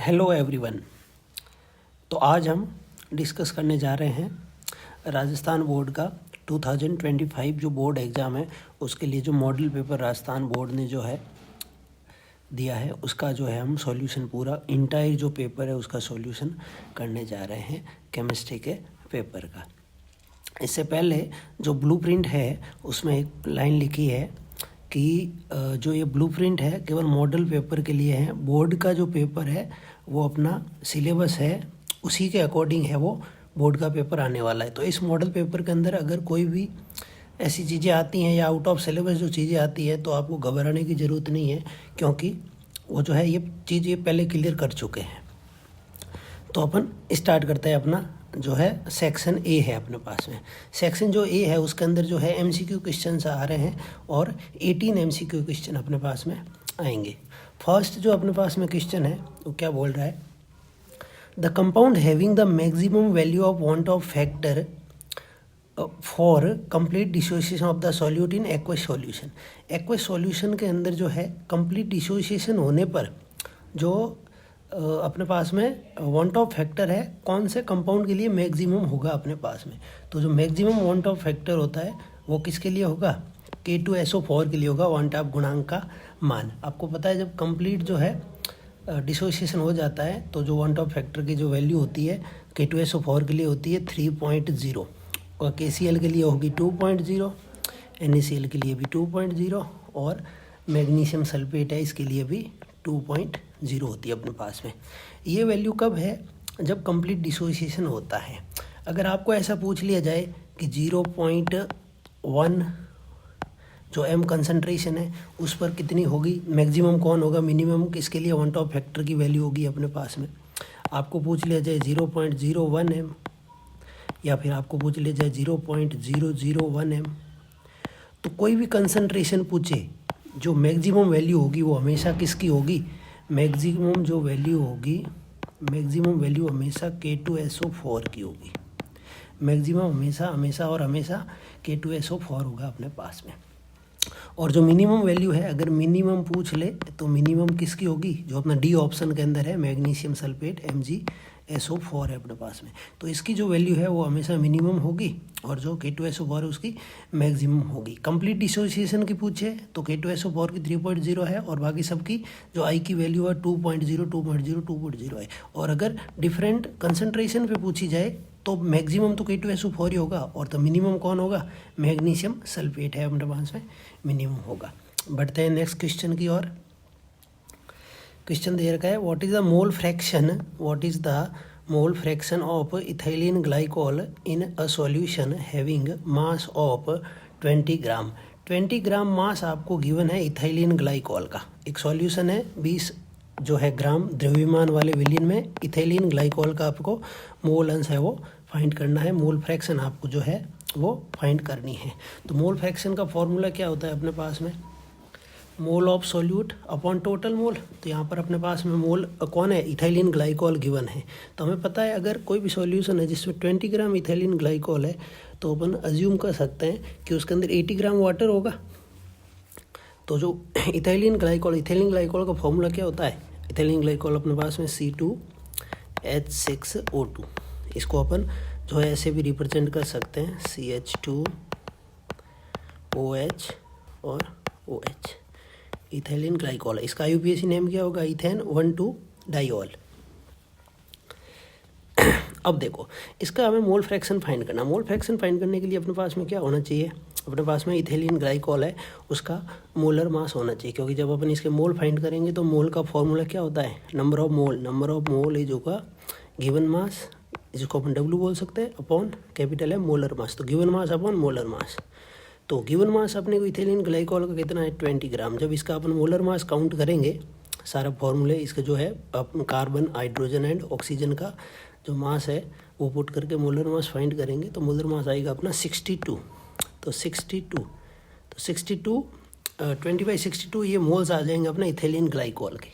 Hello everyone. तो आज हम डिस्कस करने जा रहे हैं राजस्थान बोर्ड का 2025 जो बोर्ड एग्ज़ाम है उसके लिए जो मॉडल पेपर राजस्थान बोर्ड ने जो है दिया है उसका जो है हम सॉल्यूशन पूरा इंटायर जो पेपर है उसका सॉल्यूशन करने जा रहे हैं केमिस्ट्री के पेपर का। इससे पहले जो ब्लूप्रिंट है उसमें एक लाइन लिखी है कि जो ये ब्लूप्रिंट है केवल मॉडल पेपर के लिए है। बोर्ड का जो पेपर है वो अपना सिलेबस है उसी के अकॉर्डिंग है वो बोर्ड का पेपर आने वाला है। तो इस मॉडल पेपर के अंदर अगर कोई भी ऐसी चीज़ें आती हैं या आउट ऑफ सिलेबस जो चीज़ें आती हैं तो आपको घबराने की ज़रूरत नहीं है, क्योंकि वो जो है ये चीज़ें पहले क्लियर कर चुके हैं। तो अपन स्टार्ट करते हैं अपना जो है सेक्शन ए है अपने पास में। सेक्शन जो ए है उसके अंदर जो है एमसीक्यू क्वेश्चन आ रहे हैं और 18 एमसीक्यू क्वेश्चन अपने पास में आएंगे। फर्स्ट जो अपने पास में क्वेश्चन है वो क्या बोल रहा है, the compound having the maximum value of want of factor for complete dissociation of the solute in aqueous solution. Aqueous solution के अंदर जो है कंप्लीट डिसोसिएशन होने पर जो अपने पास में वांट ऑफ फैक्टर है कौन से कंपाउंड के लिए मैक्सिमम होगा अपने पास में। तो जो मैक्सिमम वांट ऑफ फैक्टर होता है वो किसके लिए होगा, K2SO4 के लिए होगा, वांट ऑफ गुणांक का मान। आपको पता है जब कंप्लीट जो है डिसोसिएशन हो जाता है तो जो वांट ऑफ फैक्टर की जो वैल्यू होती है K2SO4 के लिए होती है 3.0 और KCl के लिए होगी 2.0, NaCl के लिए भी 2.0 और मैग्नीशियम सल्फेट है इसके लिए भी 2.0 होती है अपने पास में। ये वैल्यू कब है, जब कंप्लीट डिसोसिएशन होता है। अगर आपको ऐसा पूछ लिया जाए कि 0.1 जो M कंसंट्रेशन है उस पर कितनी होगी, मैक्सिमम कौन होगा, मिनिमम किसके लिए वांट ऑफ फैक्टर की वैल्यू होगी अपने पास में। आपको पूछ लिया जाए 0.01 M या फिर आपको पूछ लिया जाए 0.001 M, तो कोई भी कंसंट्रेशन पूछे जो मैक्सिमम वैल्यू होगी वो हमेशा किसकी होगी, मैक्सिमम जो वैल्यू होगी, मैक्सिमम वैल्यू हमेशा K2SO4 की होगी। मैक्सिमम हमेशा और हमेशा K2SO4 होगा अपने पास में। और जो मिनिमम वैल्यू है अगर मिनिमम पूछ ले तो मिनिमम किसकी होगी, जो अपना डी ऑप्शन के अंदर है मैग्नीशियम सल्फेट MgSO4 है अपने पास में। तो इसकी जो वैल्यू है वो हमेशा मिनिमम होगी और जो K2SO4 है उसकी मैक्सिमम होगी। कंप्लीट डिसोसिएशन की पूछे तो K2SO4 की 3.0 है और बाकी सबकी जो आई की वैल्यू है 2.0 है। और अगर डिफरेंट कंसंट्रेशन पे पूछी जाए तो मैक्सिमम तो K2SO4 ही होगा और तो मिनिमम कौन होगा, मैग्नीशियम सल्फेट है अपने पास में मिनिमम होगा। बढ़ते हैं नेक्स्ट क्वेश्चन की ओर। क्वेश्चन दे रखा है what is the mole fraction of ethylene glycol in a solution having mass of 20 ग्राम। 20 ग्राम मास आपको गिवन है इथाइलिन ग्लाइकोल का। एक सॉल्यूशन है 20 जो है ग्राम द्रव्यमान वाले विलियन में इथाइलिन ग्लाइकोल का आपको मोल अंश है वो फाइंड करना है। मोल फ्रैक्शन आपको जो है वो फाइंड करनी है। तो मोल फ्रैक्शन का फॉर्मूला क्या होता है अपने पास में, mole of solute upon total mole. तो यहाँ पर अपने पास में मोल कौन है, इथाइलिन ग्लाइकोल गिवन है। तो हमें पता है अगर कोई भी सॉल्यूशन है जिसमें 20 ग्राम इथाइलिन ग्लाइकोल है तो अपन अज्यूम कर सकते हैं कि उसके अंदर 80 ग्राम वाटर होगा। तो जो इथाइलिन ग्लाइकोल का फॉर्मूला क्या होता है, इथाइलिन ग्लाइकोल अपने पास में C2H6O2। इसको अपन जो है ऐसे भी रिप्रेजेंट कर सकते हैं CH2OH और OH, इथाइलिन ग्लाइकोल। इसका IUPAC नेम क्या होगा, इथेन 1,2 डाइऑल। अब देखो इसका हमें मोल फ्रैक्शन फाइंड करना। मोल फ्रैक्शन फाइंड करने के लिए अपने पास में क्या होना चाहिए, अपने पास में इथाइलिन ग्लाइकोल है उसका मोलर मास होना चाहिए, क्योंकि जब अपन इसके मोल फाइंड करेंगे तो मोल का फॉर्मूला क्या होता है, नंबर ऑफ मोल इज होगा गिवन मास, जिसको अपन W बोल सकते हैं, अपॉन कैपिटल है मोलर मास। तो given mass upon molar mass. तो गिवन मास अपने को इथाइलिन ग्लाइकोल का कितना है 20 ग्राम। जब इसका अपन मोलर मास काउंट करेंगे सारा फॉर्मूले इसका जो है कार्बन हाइड्रोजन एंड ऑक्सीजन का जो मास है वो पुट करके मोलर मास फाइंड करेंगे तो मोलर मास आएगा अपना 62। तो 62 20/62 ये मोल्स आ जाएंगे अपना इथाइलिन ग्लाइकोल के।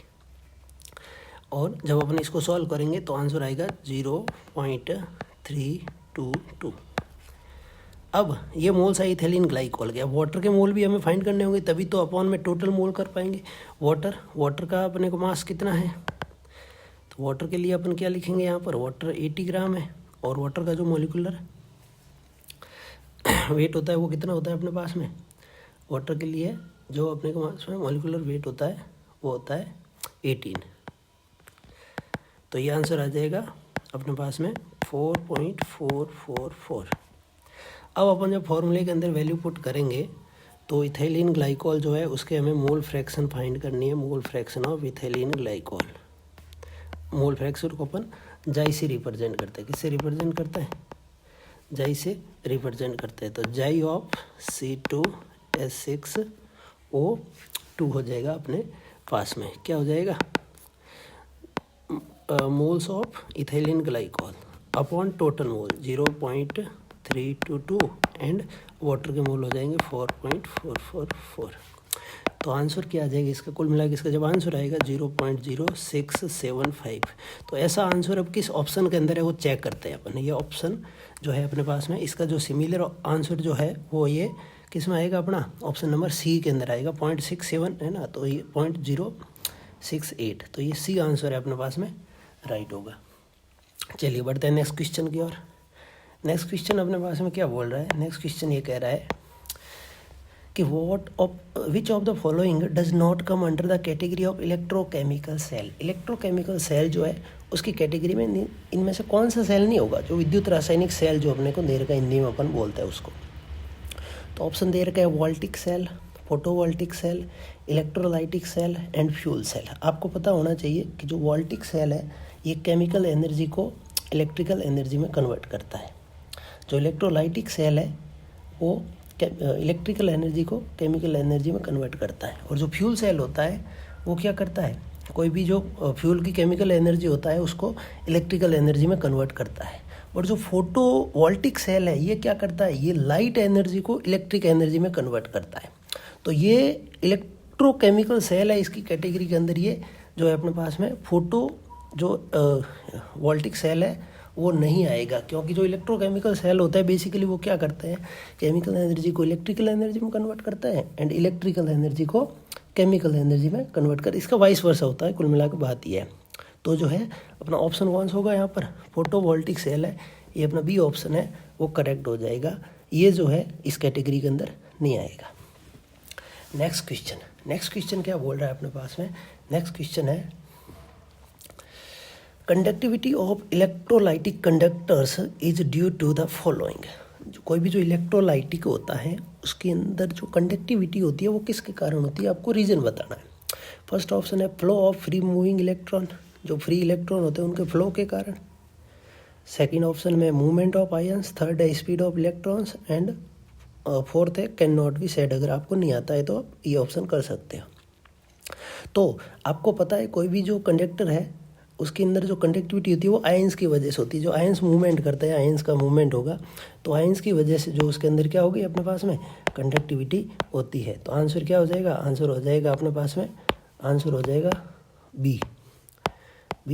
और जब अपन इसको सॉल्व करेंगे तो आंसर आएगा 0.322। अब ये मोल्स है इथाइलिन ग्लाइकोल के। अब वाटर के मोल भी हमें फाइंड करने होंगे तभी तो अपॉन में टोटल मोल कर पाएंगे। वाटर का अपने को मास कितना है, तो वाटर के लिए अपन क्या लिखेंगे यहाँ पर, वाटर 80 ग्राम है और वाटर का जो मॉलिक्यूलर वेट होता है वो कितना होता है अपने पास में, वाटर के लिए जो अपने के पास में मॉलिक्यूलर वेट होता है वो होता है 18। तो ये आंसर आ जाएगा अपने पास में 4.444। अब अपन जब फॉर्मूले के अंदर वैल्यू पुट करेंगे तो इथाइलिन ग्लाइकॉल जो है उसके हमें मोल फ्रैक्शन फाइंड करनी है, mole fraction of ethylene glycol. Mole fraction को अपन जाई से रिप्रेजेंट करते हैं, किससे रिप्रेजेंट करते हैं, जाई से रिप्रेजेंट करते हैं। तो जाई ऑफ C2H6O2 हो जाएगा अपने पास में, क्या हो जाएगा, moles of ethylene glycol upon total mole 0.322 and water के मोल हो जाएंगे 4.444। तो आंसर क्या आ जाएगा इसका, कुल मिला के इसका जब आंसर आएगा 0.0675। तो ऐसा आंसर अब किस ऑप्शन के अंदर है वो चेक करते हैं अपन। ये ऑप्शन जो है अपने पास में, इसका जो सिमिलर आंसर जो है वो ये किस में आएगा, अपना ऑप्शन नंबर सी के अंदर आएगा, 0.67 है ना, तो ये 0.068, तो ये सी आंसर है अपने पास में, राइट होगा। चलिए बढ़ते हैं नेक्स्ट क्वेश्चन की ओर। नेक्स्ट क्वेश्चन अपने पास में क्या बोल रहा है, नेक्स्ट क्वेश्चन ये कह रहा है कि which of the following does not come under the category of electrochemical cell. Electrochemical cell जो है उसकी कैटेगरी में इनमें से कौन सा सेल नहीं होगा, जो विद्युत रासायनिक सेल जो अपने को दे रखा है, हिंदी में अपन बोलते हैं उसको। तो ऑप्शन दे रखा है voltaic cell, photovoltaic cell, electrolytic cell and fuel cell. आपको पता होना चाहिए कि जो वोल्टिक सेल है ये केमिकल एनर्जी को इलेक्ट्रिकल एनर्जी में कन्वर्ट करता है। जो इलेक्ट्रोलाइटिक सेल है वो इलेक्ट्रिकल एनर्जी को केमिकल एनर्जी में कन्वर्ट करता है। और जो फ्यूल सेल होता है वो क्या करता है, कोई भी जो फ्यूल की केमिकल एनर्जी होता है उसको इलेक्ट्रिकल एनर्जी में कन्वर्ट करता है। और जो फोटोवोल्टिक सेल है ये क्या करता है, ये लाइट एनर्जी को इलेक्ट्रिक एनर्जी में कन्वर्ट करता है। तो ये इलेक्ट्रोकेमिकल सेल है, इसकी कैटेगरी के अंदर ये जो है अपने पास में फोटो जो वोल्टिक सेल है वो नहीं आएगा, क्योंकि जो इलेक्ट्रोकेमिकल सेल होता है बेसिकली वो क्या करते हैं, केमिकल एनर्जी को इलेक्ट्रिकल एनर्जी में कन्वर्ट करता है एंड इलेक्ट्रिकल एनर्जी को केमिकल एनर्जी में कन्वर्ट कर, इसका वाइस वर्सा होता है। कुल मिला के बात ये है। तो जो है अपना ऑप्शन कौन सा होगा यहाँ पर, फोटोवोल्टिक सेल है, ये अपना बी ऑप्शन है वो करेक्ट हो जाएगा। ये जो है इस कैटेगरी के अंदर नहीं आएगा। नेक्स्ट क्वेश्चन क्या बोल रहा है अपने पास में, नेक्स्ट क्वेश्चन है conductivity of electrolytic conductors is due to the following. कोई भी जो इलेक्ट्रोलाइटिक होता है उसके अंदर जो कंडक्टिविटी होती है वो किसके कारण होती है, आपको रीजन बताना है। फर्स्ट ऑप्शन है flow of free moving electron, जो फ्री इलेक्ट्रॉन होते हैं उनके फ्लो के कारण। सेकेंड ऑप्शन में मूवमेंट ऑफ आयंस, थर्ड है speed of electrons and fourth है कैन नॉट बी सेड। अगर आपको नहीं आता है तो आप ये ऑप्शन कर सकते हो। तो आपको पता है कोई भी जो कंडक्टर है उसके अंदर जो कंडक्टिविटी होती है वो आयंस की वजह से होती है। जो आयंस मूवमेंट करते हैं, आयंस का मूवमेंट होगा तो आयंस की वजह से जो उसके अंदर क्या होगी अपने पास में कंडक्टिविटी होती है। तो आंसर क्या हो जाएगा, आंसर हो जाएगा अपने पास में, आंसर हो जाएगा बी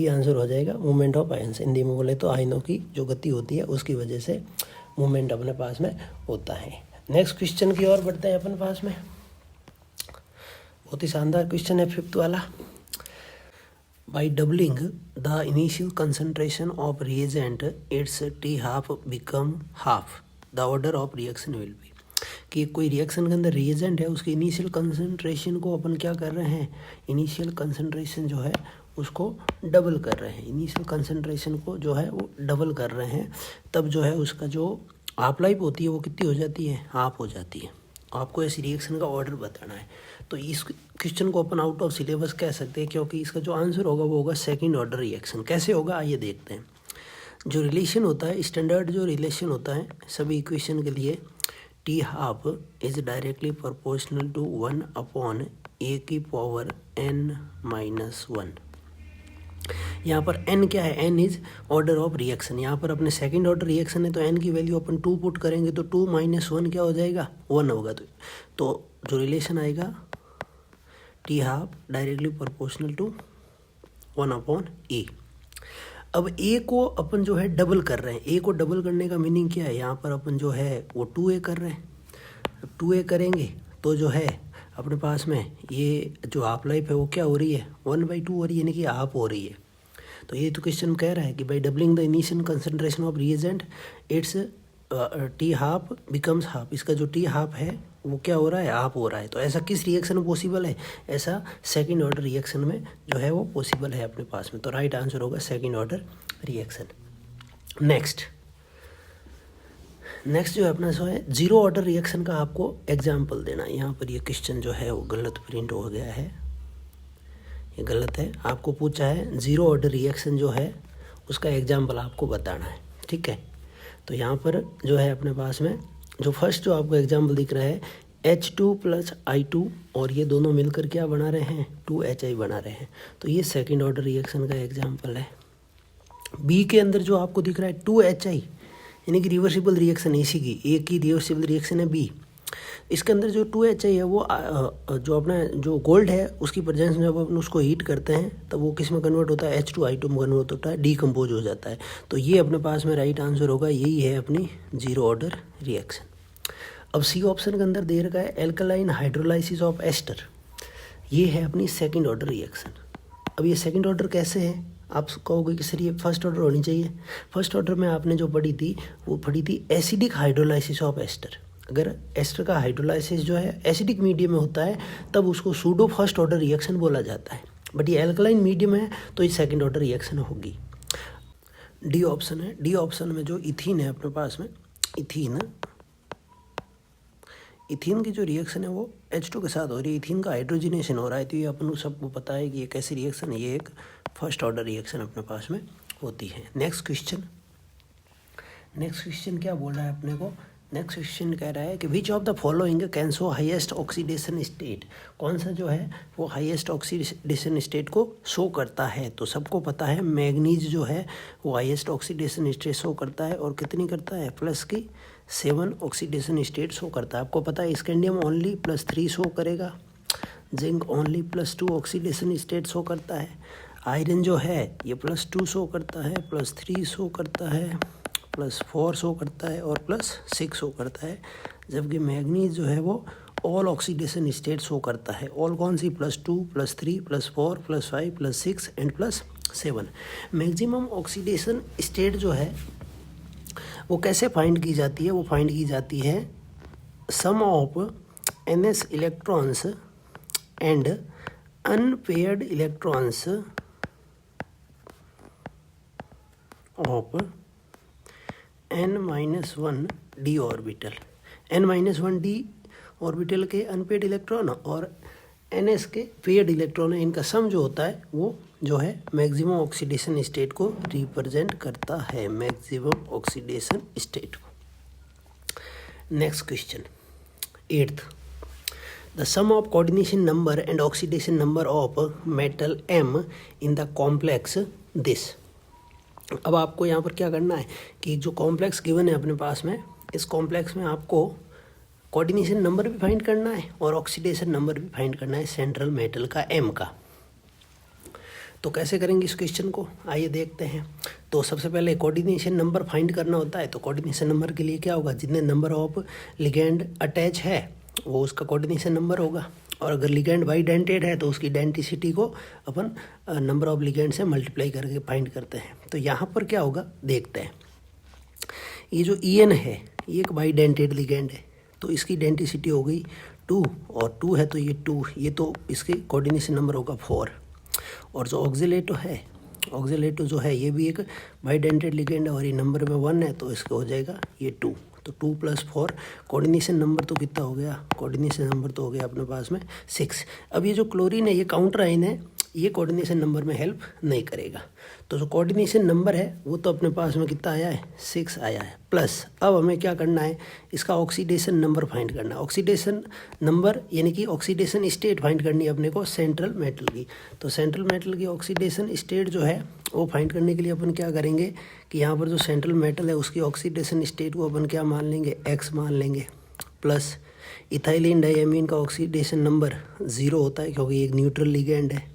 आंसर हो जाएगा मूवमेंट ऑफ आयंस। हिंदी में बोले तो आयनों की जो गति होती है उसकी वजह से मूवमेंट अपने पास में होता है। नेक्स्ट क्वेश्चन की ओर बढ़ते हैं अपने पास में, बहुत ही शानदार क्वेश्चन है फिफ्थ वाला। By doubling the initial concentration of reagent, its T half become half. The order of reaction will be. कि कोई रिएक्शन के अंदर रिएजेंट है उसकी इनिशियल कंसंट्रेशन को अपन क्या कर रहे हैं, इनिशियल कंसंट्रेशन जो है उसको डबल कर रहे हैं। इनिशियल कंसंट्रेशन को जो है वो डबल कर रहे हैं, तब जो है उसका जो हाफ लाइफ होती है वो कितनी हो जाती है, हाफ हो जाती है। आपको इस रिएक्शन का ऑर्डर बताना है। तो इस क्वेश्चन को अपन आउट ऑफ सिलेबस कह सकते हैं, क्योंकि इसका जो आंसर होगा वो होगा सेकंड ऑर्डर रिएक्शन। कैसे होगा आइए देखते हैं। जो रिलेशन होता है, स्टैंडर्ड जो रिलेशन होता है सभी इक्वेशन के लिए, t half is directly proportional to 1/n-1। यहाँ पर n क्या है, n is order of reaction. यहाँ पर अपने सेकंड ऑर्डर रिएक्शन है तो n की वैल्यू अपन 2 पुट करेंगे तो 2 - 1 क्या हो जाएगा, 1 होगा। तो जो रिलेशन आएगा t half directly proportional to 1/a। अब a को अपन जो है डबल कर रहे हैं। a को डबल करने का मीनिंग क्या है, यहाँ पर अपन जो है वो 2a कर रहे हैं। 2a करेंगे तो जो है अपने पास में ये जो हाफ लाइफ है वो क्या हो रही है, 1/2 हो रही है, यानी कि हाफ हो रही है। तो ये तो क्वेश्चन कह रहा है कि by doubling the initial concentration of reagent it's T half becomes half. इसका जो टी हाफ है वो क्या हो रहा है, हाफ हो रहा है। तो ऐसा किस रिएक्शन में पॉसिबल है, ऐसा सेकंड ऑर्डर रिएक्शन में जो है वो पॉसिबल है अपने पास में। तो राइट आंसर होगा सेकंड ऑर्डर रिएक्शन। नेक्स्ट जो है अपना सो है जीरो ऑर्डर रिएक्शन का आपको एग्जाम्पल देना। यहाँ पर ये क्वेश्चन जो है वो गलत प्रिंट हो गया है, ये गलत है। आपको पूछा है जीरो ऑर्डर रिएक्शन जो है उसका एग्जाम्पल आपको बताना है, ठीक है। तो यहाँ पर जो है अपने पास में जो फर्स्ट जो आपको एग्जाम्पल दिख रहा है H2 + I2 और ये दोनों मिलकर क्या बना रहे हैं, 2HI बना रहे हैं। तो ये सेकंड ऑर्डर रिएक्शन का एग्जाम्पल है। बी के अंदर जो आपको दिख रहा है 2HI यानी कि रिवर्सिबल रिएक्शन इसी की, एक ही रिवर्सिबल रिएक्शन है बी। इसके अंदर जो 2HI है वो जो अपना जो गोल्ड है उसकी प्रेजेंस में जब अपन उसको हीट करते हैं तब वो किस में कन्वर्ट होता है, H2I2 में कन्वर्ट होता है, डीकम्पोज हो जाता है। तो ये अपने पास में राइट आंसर होगा, यही है अपनी जीरो ऑर्डर रिएक्शन। अब सी ऑप्शन के अंदर दे रखा है एल्कलाइन हाइड्रोलाइसिस ऑफ एस्टर, ये है अपनी सेकंड ऑर्डर रिएक्शन। अब ये सेकंड ऑर्डर कैसे है, आप कहोगे कि सर ये फर्स्ट ऑर्डर होनी चाहिए। फर्स्ट ऑर्डर में आपने जो पढ़ी थी वो पढ़ी थी एसिडिक हाइड्रोलाइसिस ऑफ एस्टर। अगर एस्टर का हाइड्रोलाइसिस जो है एसिडिक मीडियम में होता है तब उसको सूडो फर्स्ट ऑर्डर रिएक्शन बोला जाता है, बट ये एल्कलाइन मीडियम है तो ये सेकंड ऑर्डर रिएक्शन होगी। डी ऑप्शन है, डी ऑप्शन में जो इथीन है अपने पास में, इथीन की जो रिएक्शन है वो H2 के साथ हो रही है, इथीन का हाइड्रोजनेशन हो रहा है। तो ये अपन सबको पता है कि ये कैसी रिएक्शन है, ये एक फर्स्ट ऑर्डर रिएक्शन अपने पास में होती है। नेक्स्ट क्वेश्चन क्या बोल रहा है अपने को, नेक्स्ट क्वेश्चन कह रहा है कि which of the following can show highest oxidation state, कौन सा जो है वो हाईएस्ट ऑक्सीडेशन स्टेट को शो करता है। तो सबको पता है मैग्नीज जो है वो हाईएस्ट ऑक्सीडेशन स्टेट शो करता है और कितनी करता है, +7 ऑक्सीडेशन स्टेट शो करता है। आपको पता है स्कैंडियम ओनली +3 शो करेगा, zinc only +2 oxidation state show करता है, आयरन जो है ये +2 शो करता है, +3 शो करता है, +4 शो करता है और +6 शो करता है। जबकि मैग्नीज जो है वो ऑल ऑक्सीडेशन स्टेट शो करता है। ऑल कौन सी, +2 +3 +4 +5 +6 एंड +7। मैक्सिमम ऑक्सीडेशन स्टेट जो है वो कैसे फाइंड की जाती है, वो फाइंड की जाती है sum of NS electrons and unpaired electrons of n-1d orbital, n-1d orbital के अनपेड इलेक्ट्रॉन और ns के पेड इलेक्ट्रॉन, इनका सम जो होता है वो जो है मैक्सिमम ऑक्सीडेशन स्टेट को रिप्रेजेंट करता है, मैक्सिमम ऑक्सीडेशन स्टेट को। Next question 8th, the sum of coordination number and oxidation number of metal M in the complex this. अब आपको यहाँ पर क्या करना है कि जो कॉम्प्लेक्स गिवन है अपने पास में, इस कॉम्प्लेक्स में आपको कोऑर्डिनेशन नंबर भी फाइंड करना है और ऑक्सीडेशन नंबर भी फाइंड करना है सेंट्रल मेटल का M का। तो कैसे करेंगे इस क्वेश्चन को, आइए देखते हैं। तो सबसे पहले कोऑर्डिनेशन नंबर फाइंड करना होता है। तो कोऑर्डिनेशन नंबर के लिए क्या होगा, जितने नंबर ऑफ लिगेंड अटैच है वो उसका कोऑर्डिनेशन नंबर होगा, और अगर लिगेंड बाइडेंटेड है तो उसकी डेंटिसिटी को अपन नंबर ऑफ लिगेंड से मल्टीप्लाई करके फाइंड करते हैं। तो यहाँ पर क्या होगा देखते हैं। ये जो EN है ये एक बाइडेंटेड लिगेंड है, तो इसकी डेंटिसिटी हो गई 2 और 2 है तो ये 2, ये तो इसके कोऑर्डिनेशन नंबर होगा 4। और जो ऑक्सीलेटो है, ऑक्सीलेटो जो है ये भी एक बाइडेंटेड लिगेंड है और ये नंबर में 1 है तो इसका हो जाएगा ये 2। तो 2 + 4 कोऑर्डिनेशन नंबर तो कितना हो गया, कोऑर्डिनेशन नंबर तो हो गया अपने पास में 6। अब ये जो क्लोरीन है ये काउंटर आयन है, ये कोऑर्डिनेशन नंबर में हेल्प नहीं करेगा। तो जो कोऑर्डिनेशन नंबर है वो तो अपने पास में कितना आया है, 6 आया है। प्लस अब हमें क्या करना है, इसका ऑक्सीडेशन नंबर फाइंड करना है। ऑक्सीडेशन नंबर यानी कि ऑक्सीडेशन स्टेट फाइंड करनी है अपने को सेंट्रल मेटल की। तो सेंट्रल मेटल की ऑक्सीडेशन स्टेट जो है वो फाइंड करने के लिए अपन क्या करेंगे कि यहाँ पर जो सेंट्रल मेटल है उसकी ऑक्सीडेशन स्टेट को अपन क्या मान लेंगे, X मान लेंगे। प्लस इथाइलिन डाइअमीन का ऑक्सीडेशन नंबर 0 होता है क्योंकि एक न्यूट्रल लिगेंड है।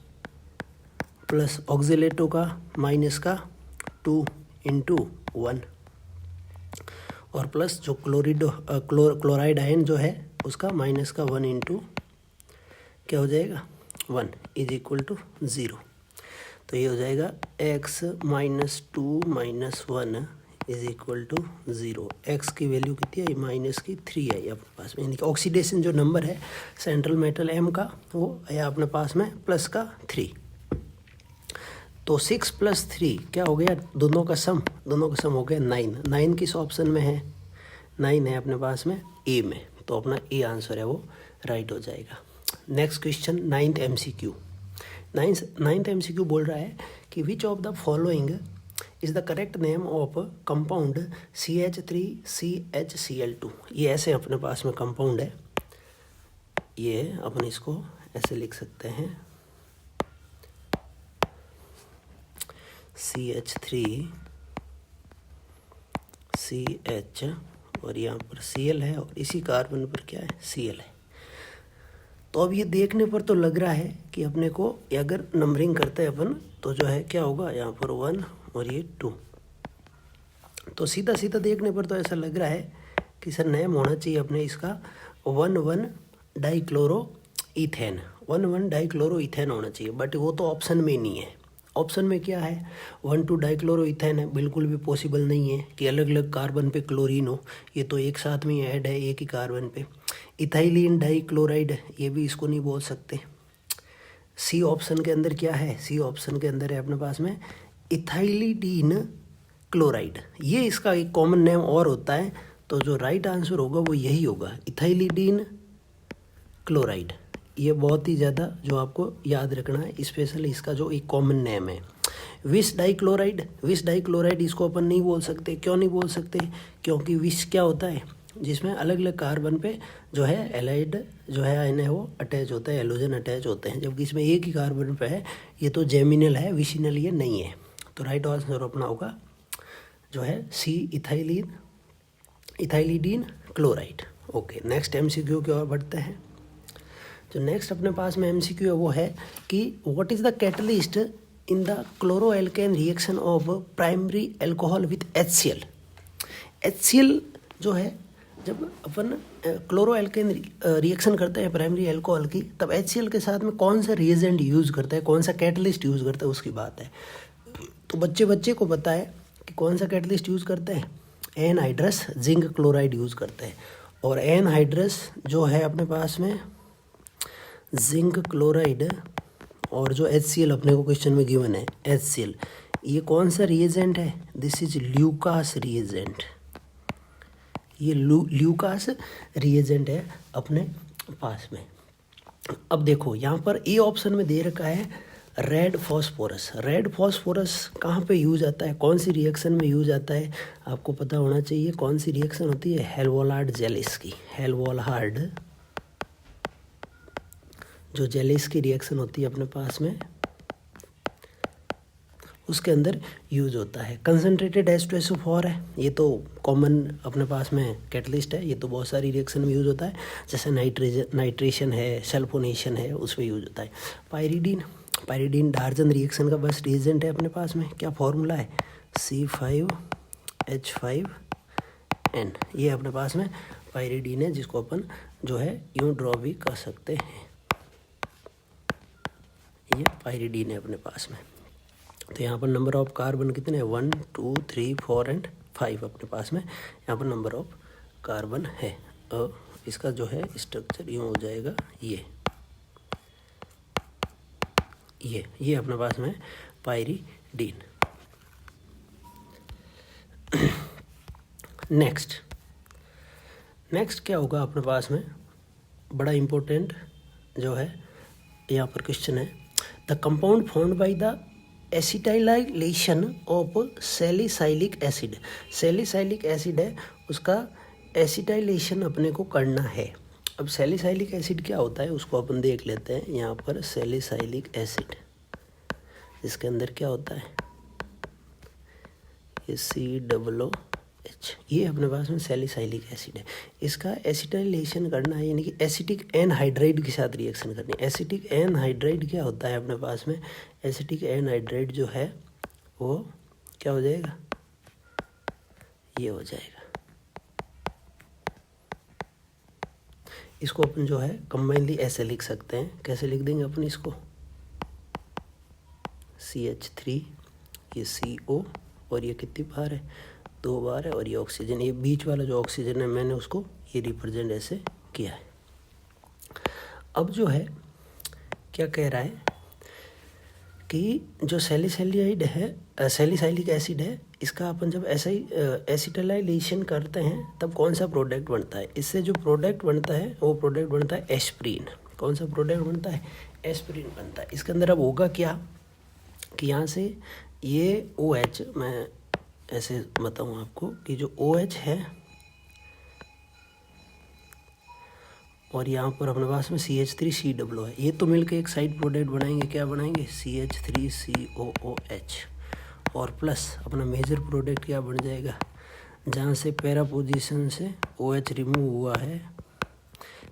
प्लस ऑक्सीलेटो का -2 × 1 और प्लस जो क्लोराइड आयन जो है उसका -1 × क्या हो जाएगा 1 = 0। तो ये हो जाएगा x minus 2 minus 1 is equal to 0। X की वैल्यू कितनी है, माइनस की 3 है अपने पास में, यानी कि ऑक्सीडेशन जो नंबर है सेंट्रल मेटल M का वो है अपने पास में प्लस का 3। तो 6 + 3 क्या हो गया, दोनों का सम हो गया 9। 9 किस ऑप्शन में है, 9 है अपने पास में ए में, तो अपना ए आंसर है वो राइट हो जाएगा। Next question 9th MCQ। 9th MCQ बोल रहा है कि which of the following is the correct name of compound CH3CHCl2। ये ऐसे अपने पास में कंपाउंड है, ये अपन इसको ऐसे लिख सकते हैं CH3CH और यहाँ पर Cl है और इसी कार्बन पर क्या है Cl है। तो अब ये देखने पर तो लग रहा है कि अपने को अगर नंबरिंग करते हैं अपन तो जो है क्या होगा, यहाँ पर 1 और ये 2। तो सीधा सीधा देखने पर तो ऐसा लग रहा है कि सर नेम होना चाहिए अपने इसका 1,1-डाइक्लोरोइथेन। 1,1-डाइक्लोरोइथेन होना चाहिए, बट वो तो ऑप्शन में नहीं है। ऑप्शन में क्या है 1,2-डाइक्लोरोइथेन है, बिल्कुल भी पॉसिबल नहीं है कि अलग अलग कार्बन पे क्लोरीन हो, ये तो एक साथ में ऐड है एक ही कार्बन पे। इथाइलिन डाइक्लोराइड, ये भी इसको नहीं बोल सकते। सी ऑप्शन के अंदर क्या है, सी ऑप्शन के अंदर है अपने पास में इथाइलिडीन क्लोराइड, ये इसका एक कॉमन नेम और होता है। तो जो राइट आंसर होगा वो यही होगा, इथाइलिडीन क्लोराइड। ये बहुत ही ज़्यादा जो आपको याद रखना है, स्पेशली इसका जो एक कॉमन नेम है। विष डाइक्लोराइड इसको अपन नहीं बोल सकते। क्यों नहीं बोल सकते, क्योंकि विष क्या होता है जिसमें अलग अलग कार्बन पे जो है एलाइड जो है आयन है वो अटैच होता है, एलोजन अटैच होते हैं, जबकि इसमें एक ही कार्बन पे है, ये तो जेमिनल है, विशिनल ये नहीं है। तो राइट आंसर अपना होगा जो है C ethylidene chloride. Okay, next MCQ की ओर बढ़ते हैं। जो नेक्स्ट अपने पास में MCQ है वो है कि what is the catalyst in the chloroalkane reaction of primary alcohol with HCl। HCl जो है जब अपन क्लोरोएल्केन रिएक्शन करते हैं प्राइमरी अल्कोहल की, तब HCl के साथ में कौन सा रिएजेंट यूज़ करता है, कौन सा कैटलिस्ट यूज़ करता है, उसकी बात है। तो बच्चे को पता है कि कौन सा कैटलिस्ट यूज़ करते हैं, एनहाइड्रस जिंक क्लोराइड यूज़ करते हैं। और एनहाइड्रस जो है अपने पास में जिंक क्लोराइड और जो HCl अपने को क्वेश्चन में गिवन है HCl, ये कौन सा रिएजेंट है, दिस इज ल्यूकास रिएजेंट। ये ल्यूकास रिएजेंट है अपने पास में। अब देखो यहाँ पर ए ऑप्शन में दे रखा है रेड फॉस्फोरस। रेड फॉस्फोरस कहाँ पे यूज आता है, कौन सी रिएक्शन में यूज आता है, आपको पता होना चाहिए। कौन सी रिएक्शन होती है, हेलवोलार्ड जेलिस की। हेलवोलार्ड जो जेलिस की रिएक्शन होती है अपने पास में, उसके अंदर यूज होता है। कंसनट्रेटेड H2SO4 है, ये तो कॉमन अपने पास में कैटलिस्ट है, ये तो बहुत सारी रिएक्शन में यूज होता है, जैसे नाइट्रेशन है, सल्फोनेशन है, उसमें यूज होता है। पायरिडीन डार्जन रिएक्शन का बस रिएजेंट है अपने पास में। क्या फॉर्मूला है, C5H5N। ये अपने पास में पायरिडीन है, जिसको अपन जो है यूँ ड्रॉ भी कर सकते हैं। ये पायरिडीन है अपने पास में। तो यहाँ पर नंबर ऑफ कार्बन कितने हैं, 1 2 3 4 एंड 5 अपने पास में यहाँ पर नंबर ऑफ कार्बन है। और इसका जो है स्ट्रक्चर यूँ हो जाएगा, ये अपने पास में पायरिडीन। नेक्स्ट क्या होगा अपने पास में, बड़ा इम्पोर्टेंट जो है यहाँ पर क्वेश्चन है, the compound found by the acetylation of salicylic acid. Salicylic acid है, उसका एसिटाइलेशन अपने को करना है। अब सैलिसाइलिक एसिड क्या होता है उसको अपन देख लेते हैं। यहाँ पर सैलिसाइलिक एसिड, इसके अंदर क्या होता है, ये COOH, ये अपने पास में सैलिसाइलिक एसिड है। इसका एसिटाइलेशन करना है, यानी कि एसिटिक एनहाइड्राइड के साथ रिएक्शन करनी है। एसिटिक एनहाइड्राइड क्या होता है अपने पास में, एसिटिक एनहाइड्राइड जो है वो क्या हो जाएगा, ये हो जाएगा। इसको अपन जो है कंबाइनली ऐसे लिख सकते हैं। कैसे लिख देंगे अपन इसको, CH3, ये CO, और ये कितनी बार है, 2 बार है, और ये ऑक्सीजन, ये बीच वाला जो ऑक्सीजन है मैंने उसको ये रिप्रेजेंट ऐसे किया है। अब जो है क्या कह रहा है कि जो सैलिसाइलिक एसिड है, इसका अपन जब ऐसा ही एसिटाइलेशन करते हैं तब कौन सा प्रोडक्ट बनता है, इससे जो प्रोडक्ट बनता है वो प्रोडक्ट बनता है एस्प्रीन। कौन सा प्रोडक्ट बनता है, एस्प्रीन बनता है। इसके अंदर अब होगा क्या कि यहाँ से ये OH, मैं ऐसे बताऊँ आपको कि जो OH है और यहाँ पर अपने पास में CH3COO है, ये तो मिलकर एक साइड प्रोडक्ट बनाएंगे, क्या बनाएंगे, CH3COOH, और प्लस अपना मेजर प्रोडक्ट क्या बन जाएगा, जहाँ से पैरा पोजीशन से OH रिमूव हुआ है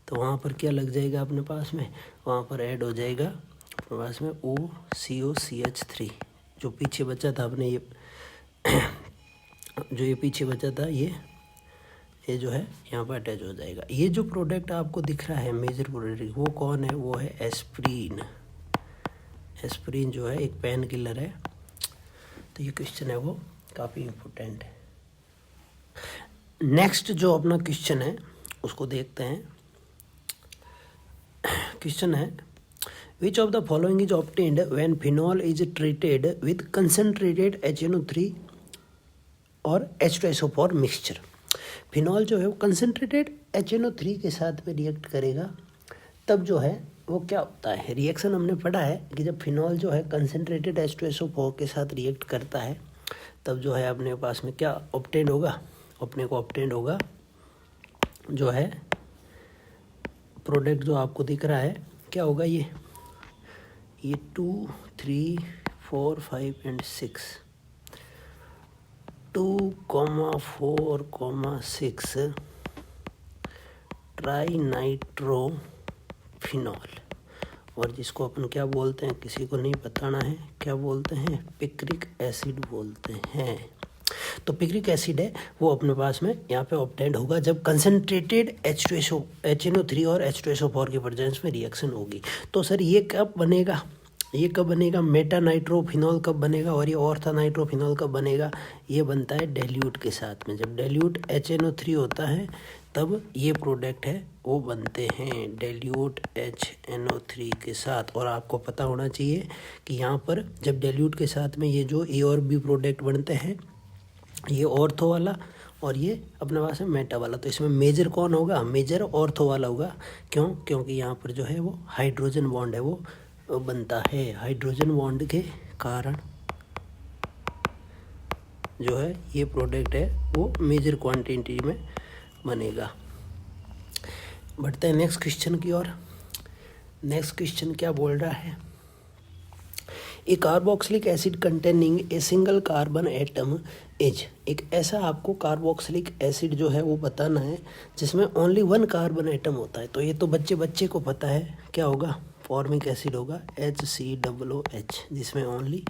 तो वहाँ पर क्या लग जाएगा अपने पास में, वहाँ पर ऐड हो जाएगा अपने पास में OCOCH3। जो पीछे बचा था अपने ये जो ये पीछे बचा था ये जो है यहाँ पर अटैच हो जाएगा। ये जो प्रोडक्ट आपको दिख रहा है मेजर प्रोडक्ट, वो कौन है, वो है एस्प्रीन। एस्प्रीन जो है एक पेन किलर है। तो ये क्वेश्चन है वो काफ़ी इम्पोर्टेंट है। नेक्स्ट जो अपना क्वेश्चन है उसको देखते हैं। क्वेश्चन है विच of the following is obtained when phenol is treated with concentrated HNO3 और H2SO4 मिक्सचर। फिनॉल जो है वो कंसनट्रेटेड HNO3 के साथ में रिएक्ट करेगा, तब जो है वो क्या होता है, रिएक्शन हमने पढ़ा है कि जब फिनॉल जो है कंसनट्रेटेड H2SO4 के साथ रिएक्ट करता है तब जो है अपने पास में क्या ऑब्टेन होगा, अपने को ऑब्टेन होगा जो है प्रोडक्ट जो आपको दिख रहा है, क्या होगा ये 2, 3, 4, 5 एंड 6, 2,4,6 ट्राइनाइट्रोफिनॉल, और जिसको अपन क्या बोलते हैं, किसी को नहीं बताना है, क्या बोलते हैं, पिक्रिक एसिड बोलते हैं। तो पिक्रिक एसिड है वो अपने पास में यहाँ पे ऑब्टेंड होगा जब कंसनट्रेटेड HNO3 और H2SO4 के प्रेजेंस में रिएक्शन होगी। तो सर ये कब बनेगा, ये कब बनेगा, मेटा नाइट्रोफिनॉल कब बनेगा और ये ऑर्था नाइट्रोफिनॉल कब बनेगा, ये बनता है डेल्यूट के साथ में। जब डेल्यूट HNO3 होता है तब ये प्रोडक्ट है वो बनते हैं डेल्यूट HNO3 के साथ। और आपको पता होना चाहिए कि यहाँ पर जब डेल्यूट के साथ में ये जो A और B प्रोडक्ट बनते हैं, ये ऑर्थो वाला और ये अपने पास है मेटा वाला, तो इसमें मेजर कौन होगा, मेजर ऑर्थो वाला होगा। क्यों, क्योंकि यहाँ पर जो है वो हाइड्रोजन बॉन्ड है वो बनता है। हाइड्रोजन बॉन्ड के कारण जो है ये प्रोडक्ट है वो मेजर क्वांटिटी में बनेगा। बढ़ते हैं नेक्स्ट क्वेश्चन की ओर। नेक्स्ट क्वेश्चन क्या बोल रहा है, a carboxylic acid containing a single carbon atom is, एक ऐसा आपको कार्बोक्सिलिक एसिड जो है वो बताना है जिसमें ओनली 1 कार्बन एटम होता है। तो ये तो बच्चे को पता है, क्या होगा, फॉर्मिक एसिड होगा HCOOH, जिसमें ओनली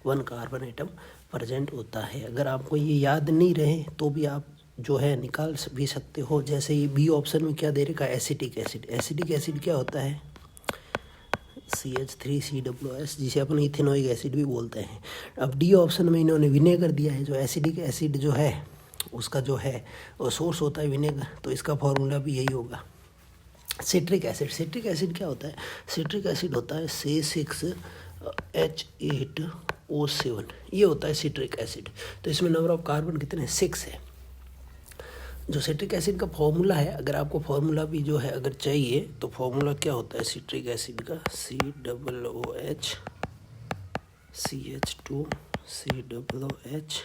1 कार्बन एटम प्रेजेंट होता है। अगर आपको ये याद नहीं रहे तो भी आप जो है निकाल भी सकते हो। जैसे ये बी ऑप्शन में क्या दे रखा है, एसिटिक एसिड। एसिटिक एसिड क्या होता है, CH3COOS, जिसे अपन इथेनोइक एसिड भी बोलते हैं। अब डी ऑप्शन में इन्होंने विनेगर दिया है। जो एसिडिक एसिड जो है उसका जो है वो सोर्स होता है विनेगर, तो इसका फॉर्मूला भी यही होगा। सिट्रिक एसिड, सिट्रिक एसिड क्या होता है, सिट्रिक एसिड होता है C6H8O7, ये होता है सिट्रिक एसिड। तो इसमें नंबर ऑफ कार्बन कितने हैं, 6 है। जो सिट्रिक एसिड का फॉर्मूला है, अगर आपको फॉर्मूला भी जो है अगर चाहिए तो फॉर्मूला क्या होता है सिट्रिक एसिड का, COOH CH2COOH,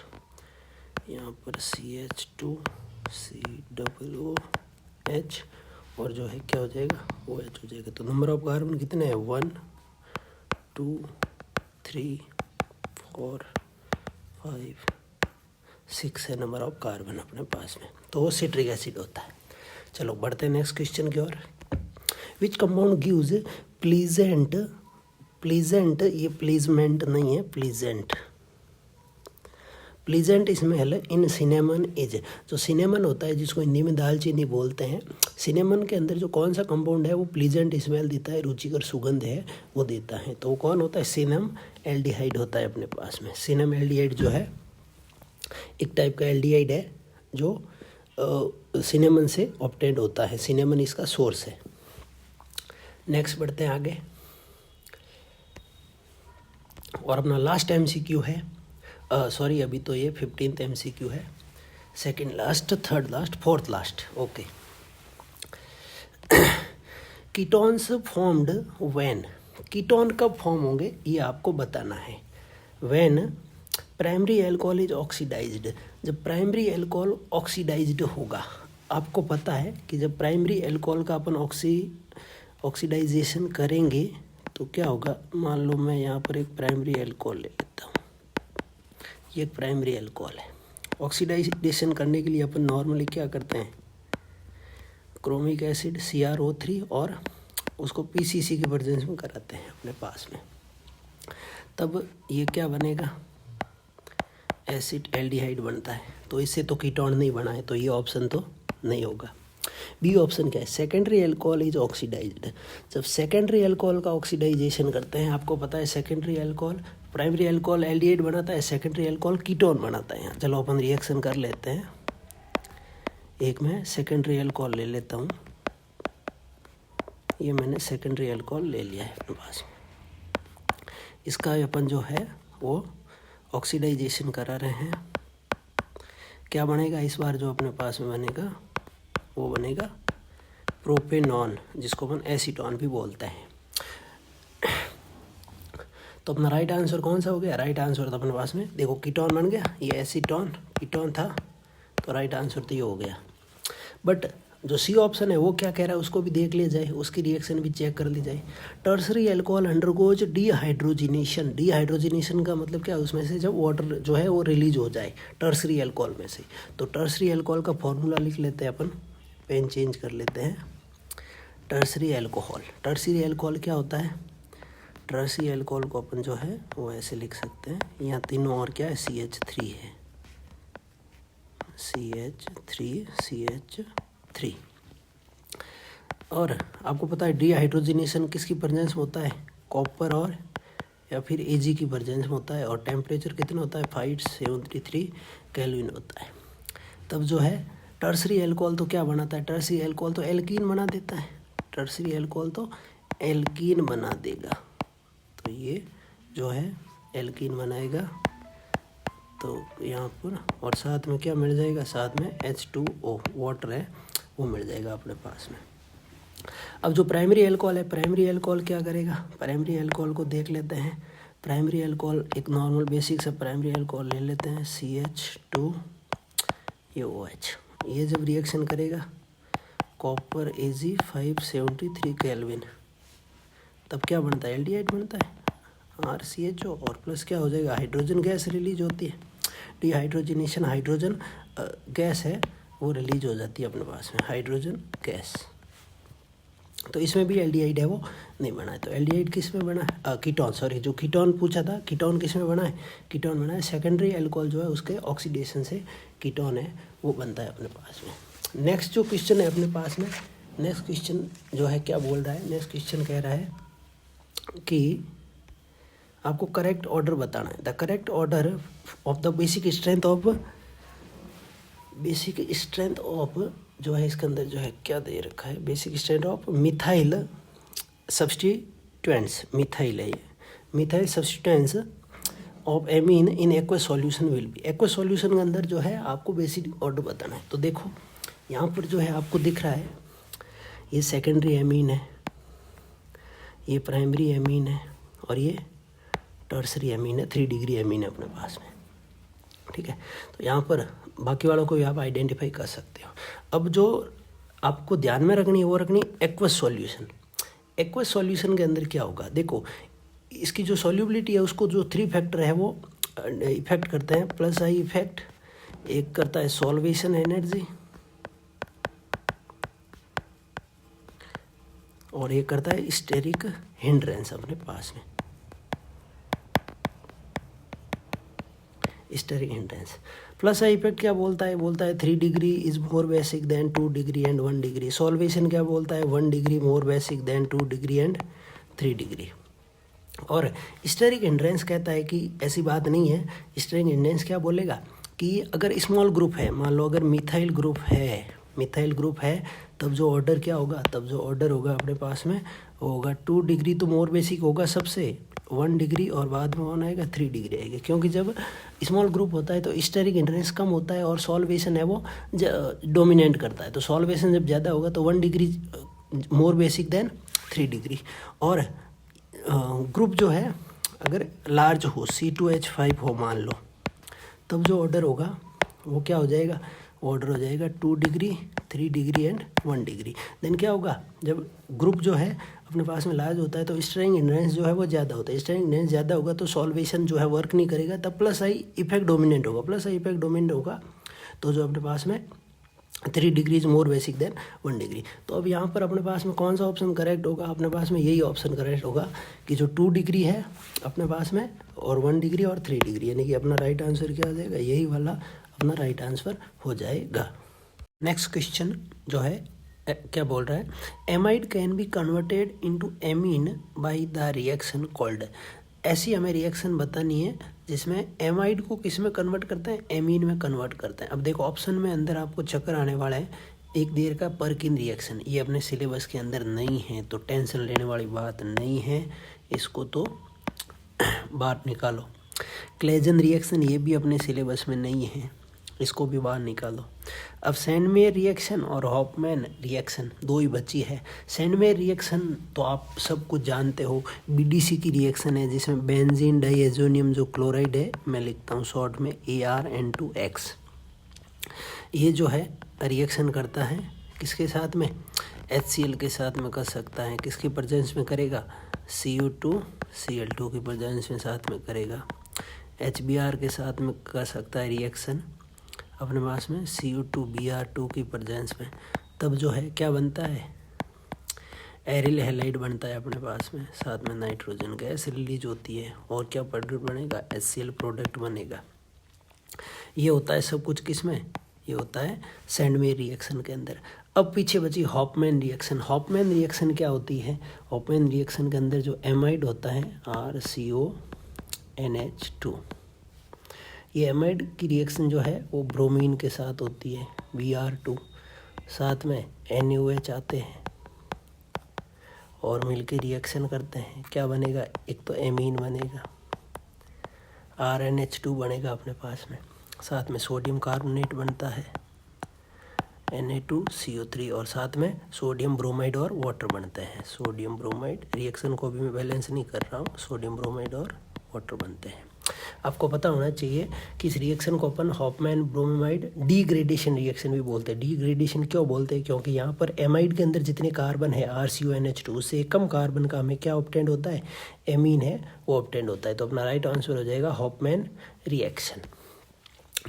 यहाँ पर CH2COOH, और जो है क्या हो जाएगा, OH हो जाएगा। तो नंबर ऑफ कार्बन कितने हैं, 1 2 3 4 5 6 है नंबर ऑफ कार्बन अपने पास में। तो वो सिट्रिक एसिड होता है। चलो बढ़ते हैं नेक्स्ट क्वेश्चन की ओर। Which compound gives pleasant, pleasant ये प्लीजमेंट नहीं है, pleasant, pleasant smell in cinnamon is, जो सिनेमन होता है जिसको हिंदी में दालचीनी बोलते हैं, सिनेमन के अंदर जो कौन सा कंपाउंड है वो प्लीजेंट स्मेल देता है, रुचिकर सुगंध है वो देता है, तो वो कौन होता है? सिनम एल्डिहाइड होता है अपने पास में। सिनम एल्डिहाइड जो है एक टाइप का एल्डिहाइड है जो सिनेमन से ऑब्टेंड होता है, सिनेमन इसका सोर्स है। नेक्स्ट बढ़ते हैं आगे, और अपना लास्ट एमसीक्यू है, सॉरी अभी तो ये 15th एमसीक्यू है, second last, third last, fourth last, okay. Ketones formed when, ketone कब फॉर्म होंगे ये आपको बताना है। When primary alcohol is oxidised, जब प्राइमरी एल्कोहल ऑक्सीडाइज्ड होगा, आपको पता है कि जब प्राइमरी एल्कोहल का अपन ऑक्सीडाइजेशन करेंगे तो क्या होगा। मान लो मैं यहाँ पर एक प्राइमरी एल्कोहल ले लेता हूँ, ये एक प्राइमरी एल्कोहल है। ऑक्सीडाइजेशन करने के लिए अपन नॉर्मली क्या करते हैं, क्रोमिक एसिड CrO3 और उसको PCC के प्रेजेंस में कराते हैं अपने पास में, तब ये क्या बनेगा, एसिड एल्डिहाइड बनता है। तो इससे तो कीटोन नहीं बना है, तो ये ऑप्शन तो नहीं होगा। बी ऑप्शन क्या है, सेकेंडरी एल्कोहल इज ऑक्सीडाइज्ड, जब सेकेंडरी एल्कोहल का ऑक्सीडाइजेशन करते हैं, आपको पता है secondary alcohol, primary alcohol aldehyde बनाता है, सेकेंडरी एल्कोहल कीटोन बनाता है। चलो अपन रिएक्शन कर लेते हैं, एक मैं सेकेंडरी एल्कोहल ले लेता हूँ, ये मैंने सेकेंडरी एल्कोहल ले लिया है अपने पास, इसका अपन जो है वो ऑक्सीडाइजेशन करा रहे हैं। क्या बनेगा इस बार जो अपने पास में बनेगा वो बनेगा प्रोपेनॉन, जिसको अपन एसीटोन भी बोलते हैं। तो अपना राइट आंसर कौन सा हो गया, राइट आंसर तो अपने पास में देखो कीटोन बन गया, ये एसीटोन कीटोन था, तो राइट आंसर तो ये हो गया। बट जो सी ऑप्शन है वो क्या कह रहा है उसको भी देख लिया जाए, उसकी रिएक्शन भी चेक कर ली जाए। Tertiary alcohol undergoes dehydrogenation, dehydrogenation का मतलब क्या, उसमें से जब वाटर जो है वो रिलीज हो जाए टर्सरी एल्कोहल में से। तो टर्सरी एल्कोहल का फॉर्मूला लिख लेते हैं अपन, पेन चेंज कर लेते हैं। टर्सरी एल्कोहल, टर्सरी एल्कोहल क्या होता है, टर्सरी एल्कोहल को अपन जो है वो ऐसे लिख सकते हैं, यहाँ तीनों और क्या है CH3 है, CH3 और आपको पता है डीहाइड्रोजिनेशन किसकी प्रेजेंस में होता है, कॉपर और या फिर Ag की प्रेजेंस में होता है, और टेम्परेचर कितना होता है 573 केल्विन होता है। तब जो है टर्सरी एल्कोहल तो क्या बनाता है, टर्सरी एल्कोहल तो एल्कीन बना देता है, टर्सरी एल्कोहल तो एल्कीन बना देगा, तो ये जो है एल्कीन बनाएगा, तो यहाँ पर और साथ में क्या मिल जाएगा, साथ में H2O वाटर है वो मिल जाएगा अपने पास में। अब जो प्राइमरी एल्कोहल है, प्राइमरी एल्कोहल क्या करेगा, प्राइमरी एल्कोहल को देख लेते हैं। प्राइमरी एल्कोहल एक नॉर्मल बेसिक सा प्राइमरी एल्कोहल ले लेते हैं, CH2 ये OH, ये जब रिएक्शन करेगा कॉपर Ag 573 केल्विन, तब क्या बनता है, एल्डिहाइड बनता है RCHO, और प्लस क्या हो जाएगा, हाइड्रोजन गैस रिलीज होती है, डिहाइड्रोजनेशन हाइड्रोजन गैस है वो रिलीज हो जाती है अपने पास में, हाइड्रोजन गैस। तो इसमें भी एल्डिहाइड है वो नहीं बना है, तो एल्डिहाइड किस में बना है, कीटोन, सॉरी जो कीटोन पूछा था, कीटोन किस में बना है, कीटोन बना है सेकेंडरी एल्कोहल जो है उसके ऑक्सीडेशन से कीटोन है वो बनता है अपने पास में। नेक्स्ट जो क्वेश्चन है अपने पास में, नेक्स्ट क्वेश्चन जो है क्या बोल रहा है, नेक्स्ट क्वेश्चन कह रहा है कि आपको करेक्ट ऑर्डर बताना है, the correct order of the basic strength of जो है इसके अंदर जो है क्या दे रखा है, basic strength of methyl substituents, methyl है ये, methyl substituents of amine in aqueous solution will be, aqueous solution के अंदर जो है आपको बेसिक ऑर्डर बताना है। तो देखो यहाँ पर जो है आपको दिख रहा है ये सेकेंडरी एमीन है, ये प्राइमरी एमीन है, और ये टर्सरी एमीन है, 3 डिग्री एमीन है अपने पास में, ठीक है। तो यहाँ पर बाकी वालों को भी आप आइडेंटिफाई कर सकते हो। अब जो आपको ध्यान में रखनी है वो रखनी एक्वस सॉल्यूशन। एक्वस सॉल्यूशन के अंदर क्या होगा, देखो इसकी जो सॉल्युबिलिटी है उसको जो 3 फैक्टर है वो इफेक्ट करते हैं, प्लस आई इफेक्ट, एक करता है सॉल्वेशन एनर्जी, और एक करता है स्टेरिक हिंड्रेंस अपने पास में। Steric hindrance. प्लस का इफेक्ट क्या बोलता है? बोलता है 3 degree is more basic than 2 degree and 1 degree. Solvation क्या बोलता है? 1 degree more basic than 2 degree and 3 degree. और स्टेरिक हिंड्रेंस कहता है कि ऐसी बात नहीं है। स्टेरिक हिंड्रेंस क्या बोलेगा कि अगर स्मॉल ग्रुप है, मान लो अगर मिथाइल ग्रुप है तब जो ऑर्डर क्या होगा? तब जो ऑर्डर होगा अपने पास में वो होगा 2 डिग्री तो मोर बेसिक होगा सबसे, 1 डिग्री और बाद में कौन आएगा? 3 डिग्री आएगी। क्योंकि जब स्मॉल ग्रुप होता है तो स्टेरिक हिंड्रेंस कम होता है और सॉल्वेशन है वो डोमिनेट करता है। तो सॉल्वेशन जब ज़्यादा होगा तो 1 degree more basic than 3 degree. और ग्रुप जो है अगर लार्ज हो, C2H5 हो मान लो, तब जो ऑर्डर होगा वो क्या हो जाएगा? ऑर्डर हो जाएगा 2 degree, 3 degree and 1 degree. Then क्या होगा? जब ग्रुप जो है अपने पास में लार्ज होता है तो स्टेरिक हिंड्रेंस जो है वो ज़्यादा होता है। स्टेरिक हिंड्रेंस ज़्यादा होगा तो सॉल्वेशन जो है वर्क नहीं करेगा, तब प्लस आई इफेक्ट डोमिनेंट होगा। प्लस आई इफेक्ट डोमिनेंट होगा तो जो अपने पास में 3 degree is more basic than 1 degree. तो अब यहाँ पर अपने पास में कौन सा ऑप्शन करेक्ट होगा? अपने पास में यही ऑप्शन करेक्ट होगा कि जो 2 डिग्री है अपने पास में और 1 डिग्री और 3 डिग्री, यानी कि अपना राइट आंसर क्या हो जाएगा? यही वाला अपना राइट आंसर हो जाएगा। नेक्स्ट क्वेश्चन जो है क्या बोल रहा है? Amide can be converted into amine by the reaction called. ऐसी हमें रिएक्शन बतानी है जिसमें एमाइड को किस में कन्वर्ट करते हैं? एमीन में कन्वर्ट करते हैं। अब देखो ऑप्शन में अंदर आपको चक्कर आने वाला है। एक देर का परकिन रिएक्शन, ये अपने सिलेबस के अंदर नहीं है तो टेंशन लेने वाली बात नहीं है, इसको तो बाहर निकालो। क्लेजन रिएक्शन, ये भी अपने सिलेबस में नहीं है, इसको भी बाहर निकालो। अब सैंडमेयर रिएक्शन और हॉफमैन रिएक्शन दो ही बची है। सैंडमेयर रिएक्शन तो आप सब कुछ जानते हो, बीडीसी की रिएक्शन है जिसमें बेंजीन डाइएजोनियम जो क्लोराइड है, मैं लिखता हूँ शॉर्ट में ArN2X, ये जो है रिएक्शन करता है किसके साथ में? HCl के साथ में कर सकता है। किसके प्रेजेंस में करेगा? Cu2Cl2 के प्रेजेंस में साथ में करेगा। HBr के साथ में कर सकता है रिएक्शन अपने पास में Cu2Br2 की प्रेजेंस में। तब जो है क्या बनता है? एरिल हैलाइड बनता है अपने पास में, साथ में नाइट्रोजन गैस रिलीज होती है और क्या प्रोडक्ट बनेगा? HCl प्रोडक्ट बनेगा। ये होता है सब कुछ किस में? ये होता है सैंडमेयर रिएक्शन के अंदर। अब पीछे बची हॉफमैन रिएक्शन। हॉफमैन रिएक्शन क्या होती है? हॉफमैन रिएक्शन के अंदर जो एमाइड होता है RCONH2, ये एमाइड की रिएक्शन जो है वो ब्रोमीन के साथ होती है, Br2, साथ में NaOH आते हैं और मिलके रिएक्शन करते हैं। क्या बनेगा? एक तो एमीन बनेगा, RNH2 बनेगा अपने पास में, साथ में सोडियम कार्बोनेट बनता है Na2CO3 और साथ में सोडियम ब्रोमाइड और वाटर बनते हैं। सोडियम ब्रोमाइड रिएक्शन को भी मैं बैलेंस नहीं कर रहा हूँ, सोडियम ब्रोमाइड और वाटर बनते हैं। आपको पता होना चाहिए कि इस रिएक्शन को अपन हॉफमैन ब्रोमाइड डीग्रेडेशन रिएक्शन भी बोलते हैं। डीग्रेडेशन क्यों बोलते हैं? क्योंकि यहाँ पर एमाइड के अंदर जितने कार्बन है RCONH2 से कम कार्बन का हमें क्या ऑब्टेंड होता है? एमीन है वो ऑब्टेंड होता है। तो अपना राइट आंसर हो जाएगा हॉफमैन रिएक्शन।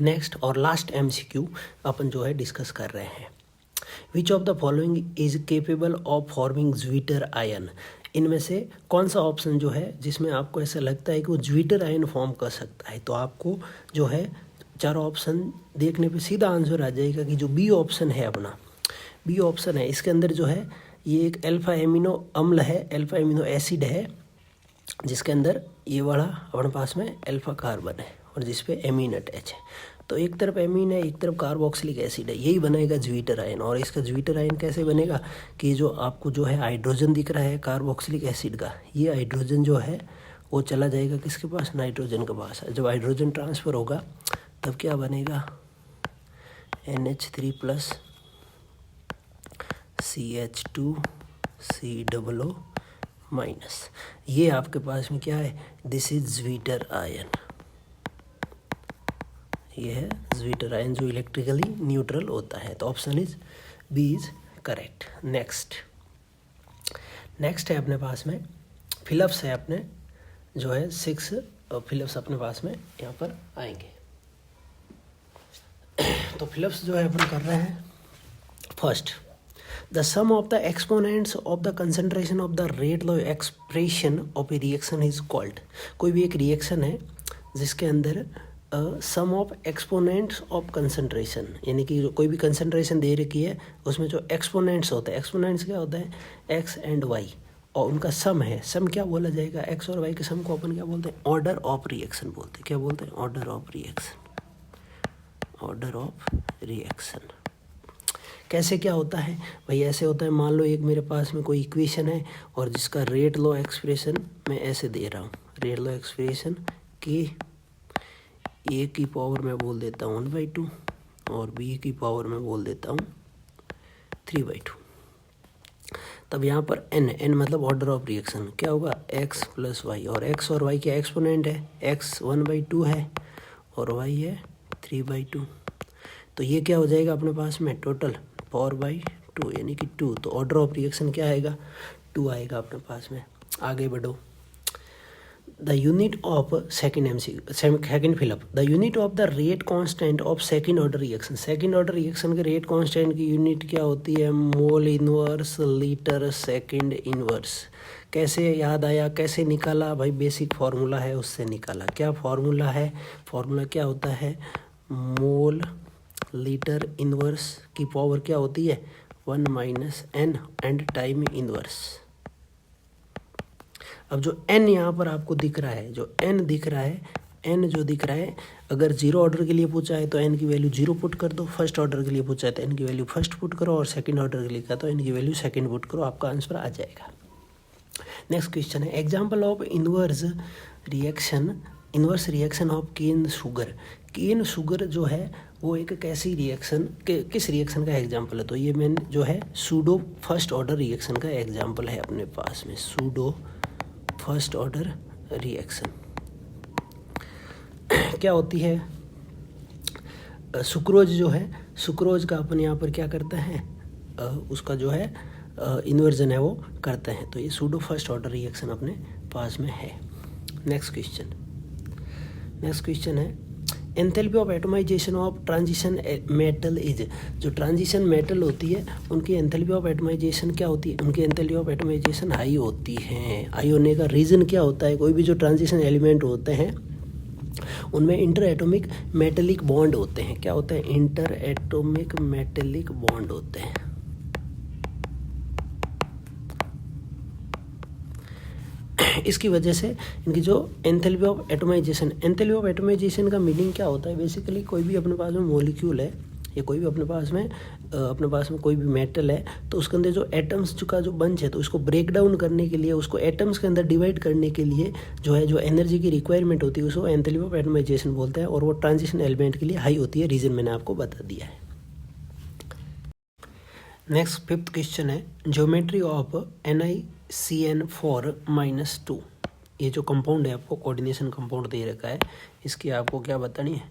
नेक्स्ट और लास्ट MCQ अपन जो है डिस्कस कर रहे हैं। Which of the following is capable of forming zwitter ion. इनमें से कौन सा ऑप्शन जो है जिसमें आपको ऐसा लगता है कि वो ज्वीटर आयन फॉर्म कर सकता है? तो आपको जो है चारों ऑप्शन देखने पे सीधा आंसर आ जाएगा कि जो बी ऑप्शन है, अपना बी ऑप्शन है, इसके अंदर जो है ये एक अल्फा एमिनो अम्ल है, अल्फा एमिनो एसिड है, जिसके अंदर ये वाला अपने पास में अल्फा कार्बन है और जिस पे एमीन अटैच है। तो एक तरफ एमीन है, एक तरफ कार्बोक्सिलिक एसिड है, यही बनेगा ज्वीटर आयन। और इसका ज्वीटर आयन कैसे बनेगा कि जो आपको जो है हाइड्रोजन दिख रहा है कार्बोक्सिलिक एसिड का, ये हाइड्रोजन जो है वो चला जाएगा किसके पास? नाइट्रोजन के पास। जब हाइड्रोजन ट्रांसफ़र होगा तब क्या बनेगा? NH3+ CH2COO-। ये आपके पास में क्या है? This is zwitter ion. ये है ज्वीटर आयन जो इलेक्ट्रिकली न्यूट्रल होता है। तो option is B is correct. Next है अपने पास में फिलिप्स है, अपने जो है 6 फिलिप्स अपने पास में यहाँ पर आएंगे। तो फिलिप्स जो है अपन कर रहे हैं। First, the sum of the exponents of the concentration of the rate law expression of a reaction is called. कोई भी एक रिएक्शन है जिसके अंदर sum of exponents of concentration, यानी कि कोई भी कंसंट्रेशन दे रखी है उसमें जो एक्सपोनेंट्स होते हैं, एक्सपोनेंट्स क्या होता है, एक्स एंड वाई, और उनका सम है। सम क्या बोला जाएगा, एक्स और वाई के सम को अपन क्या बोलते हैं, ऑर्डर ऑफ रिएक्शन बोलते हैं। क्या बोलते हैं, order of reaction, order of reaction. कैसे क्या होता है भाई, ऐसे होता है, मान लो एक मेरे पास में कोई इक्वेशन है और जिसका रेट लॉ एक्सप्रेशन मैं ऐसे दे रहा हूँ, रेट लॉ एक्सप्रेशन कि ए की पावर मैं बोल देता हूँ 1/2 और बी की पावर मैं बोल देता हूँ 3/2। तब यहाँ पर n मतलब ऑर्डर ऑफ रिएक्शन क्या होगा, x प्लस वाई, और x और y क्या एक्सपोनेंट है, x 1/2 है और y है 3/2। तो ये क्या हो जाएगा अपने पास में, टोटल 4/2 यानी कि 2। तो ऑर्डर ऑफ रिएक्शन क्या आएगा, 2 आएगा अपने पास में। आगे बढ़ो, the unit of second fill up, the unit of the rate constant of second order reaction. Second order reaction के रेट कांस्टेंट की यूनिट क्या होती है, mole inverse litre second inverse. कैसे याद आया, कैसे निकाला भाई, बेसिक फार्मूला है उससे निकाला। क्या फार्मूला है, फार्मूला क्या होता है, मोल लीटर इनवर्स की पावर क्या होती है 1 - n एंड टाइम इनवर्स। अब जो n यहाँ पर आपको दिख रहा है, जो n दिख रहा है, n जो दिख रहा है, अगर 0 ऑर्डर के लिए पूछा है तो n की वैल्यू 0 पुट कर दो, फर्स्ट ऑर्डर के लिए पूछा है तो n की वैल्यू फर्स्ट पुट करो, और सेकंड ऑर्डर के लिए कहा तो n की वैल्यू सेकंड पुट करो, आपका आंसर आ जाएगा। नेक्स्ट क्वेश्चन है, example of inverse reaction of cane sugar. Cane sugar जो है वो एक कैसी रिएक्शन किस रिएक्शन का एग्जाम्पल है, तो ये मेन जो है सूडो फर्स्ट ऑर्डर रिएक्शन का एग्जाम्पल है अपने पास में, सूडो फर्स्ट ऑर्डर रिएक्शन। क्या होती है, सुक्रोज जो है, सुक्रोज का अपन यहाँ पर क्या करते हैं, उसका जो है इन्वर्जन है वो करते हैं। तो ये सूडो फर्स्ट ऑर्डर रिएक्शन अपने पास में है। नेक्स्ट क्वेश्चन है, enthalpy of atomisation of transition metal is. जो ट्रांजिशन मेटल होती है उनकी एंथैल्पी ऑफ एटमाइजेशन क्या होती है, उनकी एंथैल्पी ऑफ एटमाइजेशन हाई होती है। हाई होने का रीज़न क्या होता है, कोई भी जो ट्रांजिशन एलिमेंट होते हैं उनमें इंटर एटॉमिक मेटेलिक बॉन्ड होते हैं। क्या होता है, इंटर एटॉमिक मेटेलिक बॉन्ड होते हैं। इसकी वजह से इनकी जो एंथैल्पी ऑफ एटमाइजेशन का मीनिंग क्या होता है, बेसिकली कोई भी अपने पास में मॉलिक्यूल है या कोई भी अपने पास में कोई भी मेटल है, तो उसके अंदर जो एटम्स का जो बंच है, तो उसको ब्रेक डाउन करने के लिए, उसको एटम्स के अंदर डिवाइड करने के लिए जो एनर्जी की रिक्वायरमेंट होती है उसको एंथैल्पी ऑफ एटमाइजेशन बोलते हैं, और वो ट्रांजिशन एलिमेंट के लिए हाई होती है। रीज़न मैंने आपको बता दिया है। नेक्स्ट 5th क्वेश्चन है, ज्योमेट्री ऑफ NiCN4-2। ये जो कंपाउंड है आपको कोऑर्डिनेशन कंपाउंड दे रखा है, इसकी आपको क्या बतानी है,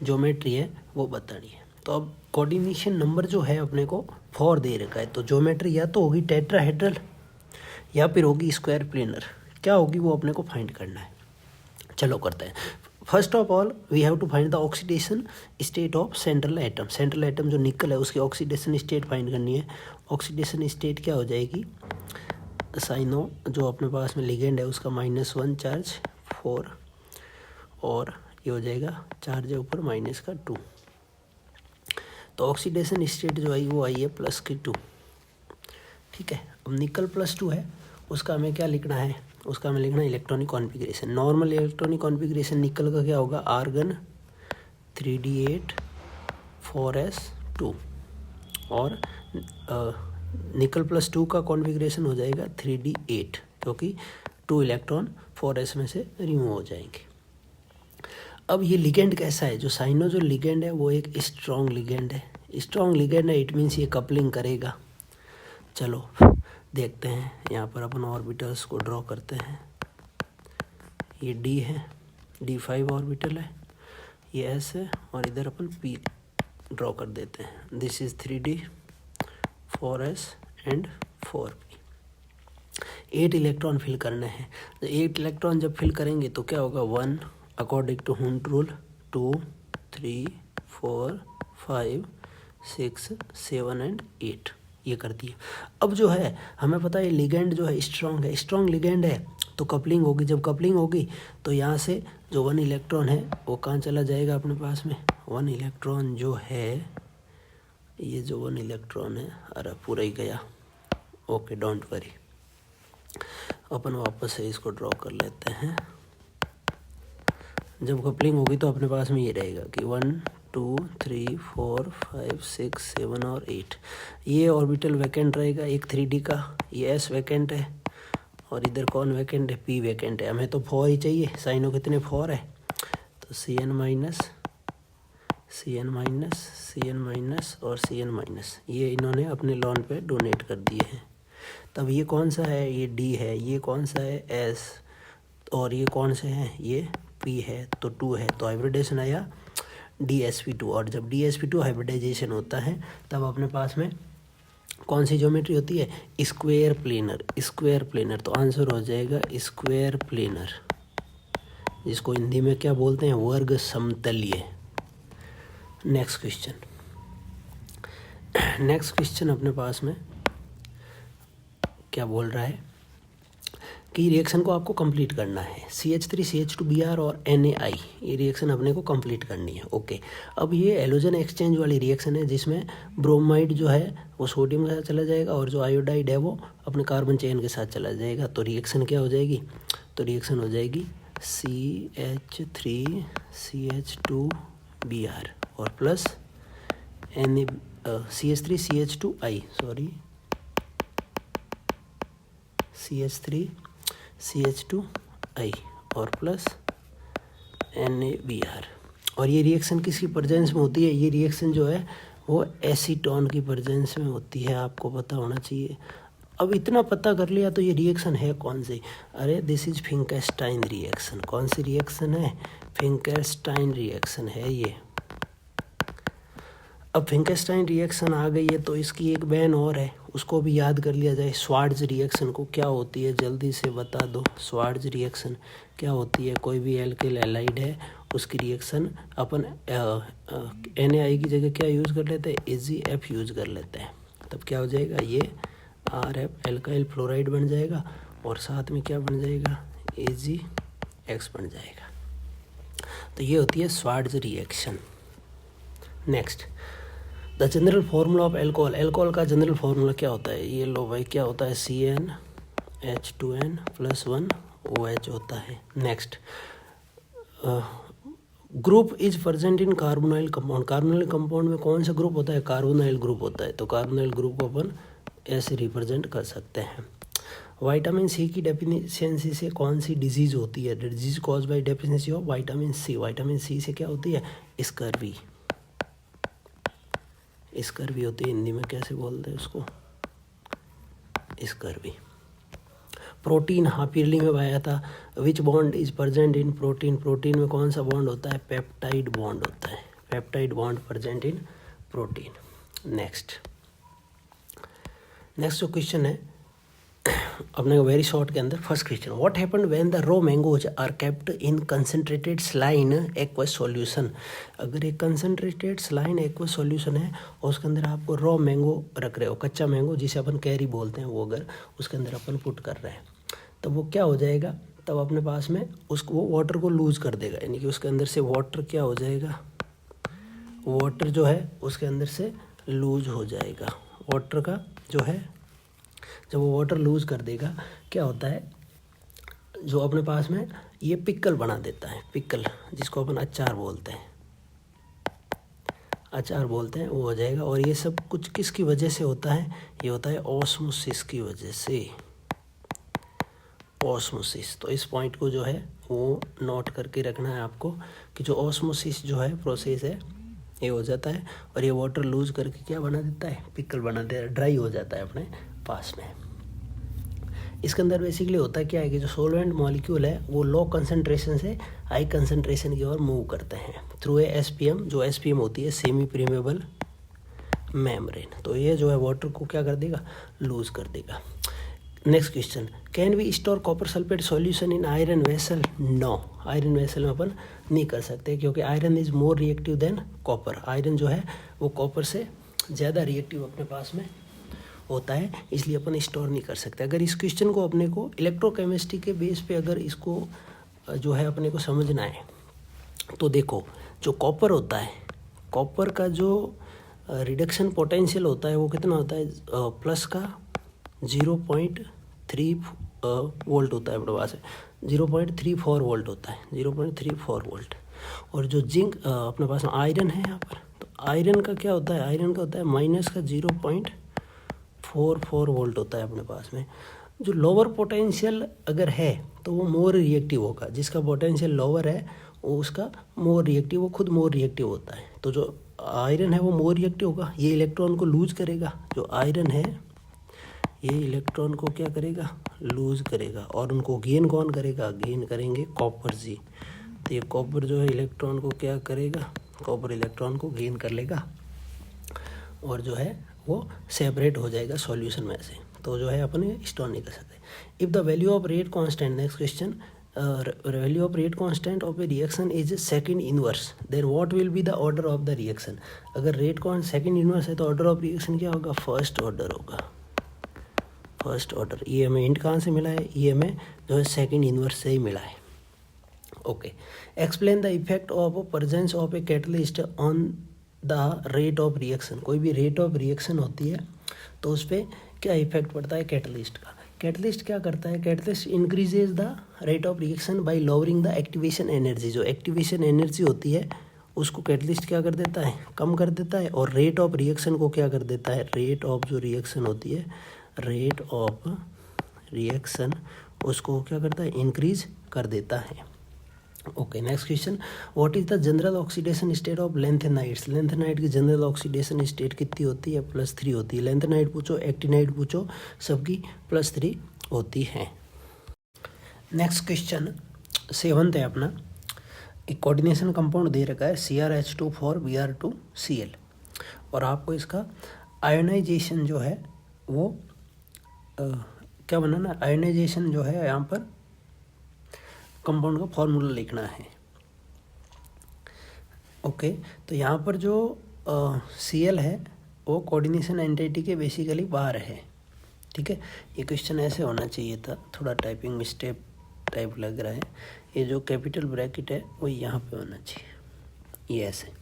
ज्योमेट्री है वो बतानी है। तो अब कोऑर्डिनेशन नंबर जो है अपने को 4 दे रखा है, तो ज्योमेट्री या तो होगी टेट्राहेड्रल या फिर होगी स्क्वायर प्लेनर। क्या होगी वो अपने को फाइंड करना है। चलो करते हैं। First of all we have to find the oxidation state of central atom. Central atom जो निकल है उसकी ऑक्सीडेशन स्टेट फाइंड करनी है। ऑक्सीडेशन स्टेट क्या हो जाएगी, साइनो जो अपने पास में लिगेंड है उसका -1 चार्ज 4, और ये हो जाएगा चार्ज है ऊपर माइनस का 2। तो ऑक्सीडेशन स्टेट जो आई वो आई है +2। ठीक है, अब निकल +2 है, उसका हमें क्या लिखना है, उसका हमें लिखना है electronic configuration. Normal electronic configuration निकल का क्या होगा, आर्गन 3d8 4s2, और निकल +2 का कॉन्फ़िगरेशन हो जाएगा 3d8, क्योंकि 2 इलेक्ट्रॉन 4s में से रिमूव हो जाएंगे। अब ये लिगेंड कैसा है, जो साइनो जो लिगेंड है वो एक स्ट्रॉन्ग लिगेंड है। स्ट्रॉन्ग लिगेंड है, इट मीन्स ये कपलिंग करेगा। चलो देखते हैं, यहाँ पर अपन ऑर्बिटल्स को ड्रॉ करते हैं। ये D है, D5 ऑर्बिटल है, ये S है, और इधर अपन P ड्रॉ कर देते हैं। This is 3D 4s and 4p। 8 electron fill करने हैं। 8 इलेक्ट्रॉन जब फिल करेंगे तो क्या होगा, 1 अकॉर्डिंग टू हुंट रूल, 2 3 4 5 6 7 एंड 8 ये कर दिए। अब जो है हमें पता है लिगेंड जो है स्ट्रॉन्ग है, स्ट्रॉन्ग लिगेंड है तो कपलिंग होगी, जब कपलिंग होगी तो यहाँ से जो 1 इलेक्ट्रॉन है वो कहाँ चला जाएगा अपने पास में, 1 इलेक्ट्रॉन जो है, ये जो 1 इलेक्ट्रॉन है, अरे पूरा ही गया, ओके डोंट वरी, अपन वापस से इसको ड्रॉ कर लेते हैं। जब कपलिंग होगी तो अपने पास में ये रहेगा कि 1 2 3 4 5 6 7 और 8, ये ऑर्बिटल वैकेंट रहेगा एक 3D का, ये S वैकेंट है और इधर कौन वैकेंट है, P वैकेंट है। हमें तो 4 ही चाहिए, साइनो कितने 4 है, तो Cn minus Cn minus Cn minus और Cn माइनस, ये इन्होंने अपने लॉन पे डोनेट कर दिए हैं। तब ये कौन सा है, ये D है, ये कौन सा है S, और ये कौन से हैं, ये P है, तो 2 है, तो हाइब्रिडेशन आया DsP2। और जब DsP2 हाइब्रिडाइजेशन होता है तब अपने पास में कौन सी ज्योमेट्री होती है, स्क्वायर प्लेनर, स्क्वायर प्लेनर। तो आंसर हो जाएगा स्क्वायर प्लेनर, जिसको हिंदी में क्या बोलते हैं, वर्ग समतलीय। नेक्स्ट क्वेश्चन अपने पास में क्या बोल रहा है कि रिएक्शन को आपको कंप्लीट करना है, CH3CH2Br और NaI, ये रिएक्शन अपने को कंप्लीट करनी है। ओके, अब ये एलोजन एक्सचेंज वाली रिएक्शन है जिसमें ब्रोमाइड जो है वो सोडियम के साथ चला जाएगा और जो आयोडाइड है वो अपने कार्बन चेन के साथ चला जाएगा। तो रिएक्शन क्या हो जाएगी, तो रिएक्शन हो जाएगी CH3CH2Br और प्लस CH3CH2I, सॉरी CH3CH2I और प्लस NaBr। और ये रिएक्शन किसकी प्रेजेंस में होती है, ये रिएक्शन जो है वो एसीटोन की प्रेजेंस में होती है, आपको पता होना चाहिए। अब इतना पता कर लिया तो ये रिएक्शन है कौन सी, अरे दिस इज फिंकेल्स्टाइन रिएक्शन। कौन सी रिएक्शन है, फिंकेल्स्टाइन रिएक्शन है ये। अब फिंकेल्स्टाइन रिएक्शन आ गई है तो इसकी एक बहन और है, उसको भी याद कर लिया जाए। स्वार्ट्ज रिएक्शन को क्या होती है जल्दी से बता दो, स्वार्ट्ज रिएक्शन क्या होती है, कोई भी एल्किल एलाइड है उसकी रिएक्शन अपन NaI की जगह क्या यूज़ कर लेते हैं, AgF यूज़ कर लेते हैं। तब क्या हो जाएगा, ये RF एल्काइल फ्लोराइड बन जाएगा और साथ में क्या बन जाएगा, AgX बन जाएगा। तो ये होती है Swarts reaction. Next, the general formula of alcohol, alcohol का जनरल फार्मूला क्या होता है, ये लो भाई क्या होता है, CnH2n + 1 OH होता है। Next, group is present in carbonyl compound, carbonyl compound में कौन सा ग्रुप होता है, कार्बोनाइल ग्रुप होता है। तो कार्बोनाइल ग्रुप को अपन ऐसे रिप्रेजेंट कर सकते हैं। विटामिन सी की डेफिशिएंसी से कौन सी डिजीज होती है, disease cause by deficiency of vitamin C. Vitamin C से क्या होती है, स्कर्वी, स्कर्वी होती है, हिंदी में कैसे बोलते हैं उसको, स्कर्वी। प्रोटीन, हाँ पीरली में आया था, विच bond is present in protein, protein में कौन सा बॉन्ड होता है, पेप्टाइड बॉन्ड होता है, peptide bond present in protein. Next जो क्वेश्चन है अपने वेरी शॉर्ट के अंदर, first question, what happened when the raw mangoes are kept in concentrated saline aqueous solution. अगर एक कंसंट्रेटेड सलाइन एक्वस सॉल्यूशन है और उसके अंदर आपको रॉ मैंगो रख रहे हो, कच्चा मैंगो जिसे अपन कैरी बोलते हैं, वो अगर उसके अंदर अपन पुट कर रहे हैं तब वो क्या हो जाएगा, तब अपने पास में उसको वो वाटर को लूज कर देगा, यानी कि उसके अंदर से वाटर क्या हो जाएगा, वाटर जो है उसके अंदर से लूज हो जाएगा। वाटर का जो है जब वो वाटर लूज कर देगा क्या होता है, जो अपने पास में ये पिकल बना देता है, पिकल जिसको अपन अचार बोलते हैं, अचार बोलते हैं, वो हो जाएगा। और ये सब कुछ किसकी वजह से होता है, ये होता है ऑस्मोसिस की वजह से, ऑस्मोसिस। तो इस पॉइंट को जो है वो नोट करके रखना है आपको कि जो ऑस्मोसिस जो है प्रोसेस है ये हो जाता है और ये वाटर लूज करके क्या बना देता है, पिकल बना देता है, ड्राई हो जाता है अपने पास में। इसके अंदर बेसिकली होता है क्या है कि जो सोलवेंट मॉलिक्यूल है वो लो कंसंट्रेशन से हाई कंसंट्रेशन की ओर मूव करते हैं थ्रू ए SPM, जो SPM होती है सेमी परमेबल मेम्ब्रेन। तो ये जो है वाटर को क्या कर देगा, लूज कर देगा। Next question, can we store copper sulphate solution in iron vessel. No, iron vessel में अपन नहीं कर सकते क्योंकि iron is more reactive than copper. Iron जो है वो कॉपर से ज़्यादा रिएक्टिव अपने पास में होता है, इसलिए अपन स्टोर नहीं कर सकते। अगर इस क्वेश्चन को अपने को इलेक्ट्रोकेमिस्ट्री के बेस पे अगर इसको जो है अपने को समझना है तो देखो, जो कॉपर होता है, कॉपर का जो रिडक्शन पोटेंशियल होता है वो कितना होता है, प्लस का 0.3 वोल्ट होता है, अपने पास 0.34 वोल्ट होता है, 0.34 वोल्ट। और जो जिंक अपने पास आयरन है यहाँ पर, तो आयरन का क्या होता है, आयरन का होता है माइनस का 0.44 वोल्ट होता है अपने पास में। जो लोअर पोटेंशियल अगर है तो वो मोर रिएक्टिव होगा, जिसका पोटेंशियल लोअर है वो उसका मोर रिएक्टिव, वो खुद मोर रिएक्टिव होता है। तो जो आयरन है वो मोर रिएक्टिव होगा, ये इलेक्ट्रॉन को लूज करेगा, जो आयरन है ये इलेक्ट्रॉन को क्या करेगा, लूज करेगा। और उनको गेन कौन करेगा, गेन करेंगे कॉपर जी। तो ये कॉपर जो है इलेक्ट्रॉन को क्या करेगा, कॉपर इलेक्ट्रॉन को गेन कर लेगा और जो है वो सेपरेट हो जाएगा सॉल्यूशन में से, तो जो है अपने स्टोर नहीं कर सकते। If the value of rate constant, next question, value of rate constant of a reaction is second inverse, then what will be the order of the reaction. अगर रेट कांस्टेंट सेकंड इनवर्स है तो order of reaction क्या होगा, first order होगा, first order. ये हमें int कहाँ से मिला है, ये हमें जो है सेकंड इनवर्स से ही मिला है। Okay, explain the effect of presence of a catalyst on the rate of reaction. कोई भी रेट ऑफ रिएक्शन होती है तो उस पर क्या इफेक्ट पड़ता है कैटलिस्ट का। कैटलिस्ट क्या करता है, catalyst increases the rate of reaction by lowering the activation energy. जो एक्टिवेशन एनर्जी होती है उसको कैटलिस्ट क्या कर देता है, कम कर देता है। और रेट ऑफ रिएक्शन को क्या कर देता है, रेट ऑफ जो रिएक्शन होती है, रेट ऑफ रिएक्शन उसको क्या करता है, इंक्रीज कर देता है। Okay, next question, what is the general oxidation state of lanthanides. Lanthanide की जनरल ऑक्सीडेशन स्टेट कितनी होती है, +3 होती है। लेंथेनाइड पूछो, एक्टिनाइड पूछो, सबकी +3 होती है। नेक्स्ट क्वेश्चन 7th है अपना, एक कोऑर्डिनेशन कंपाउंड दे रखा है CrH2 4Br2Cl और आपको इसका आयोनाइजेशन जो है वो क्या बनाना, आयोनाइजेशन जो है यहाँ पर कंपाउंड का फॉर्मूला लिखना है। ओके, तो यहाँ पर जो Cl है वो कोऑर्डिनेशन एंटिटी के बेसिकली बाहर है, ठीक है। ये क्वेश्चन ऐसे होना चाहिए था, थोड़ा टाइपिंग मिस्टेक टाइप लग रहा है। ये जो कैपिटल ब्रैकेट है वो यहाँ पे होना चाहिए, ये ऐसे।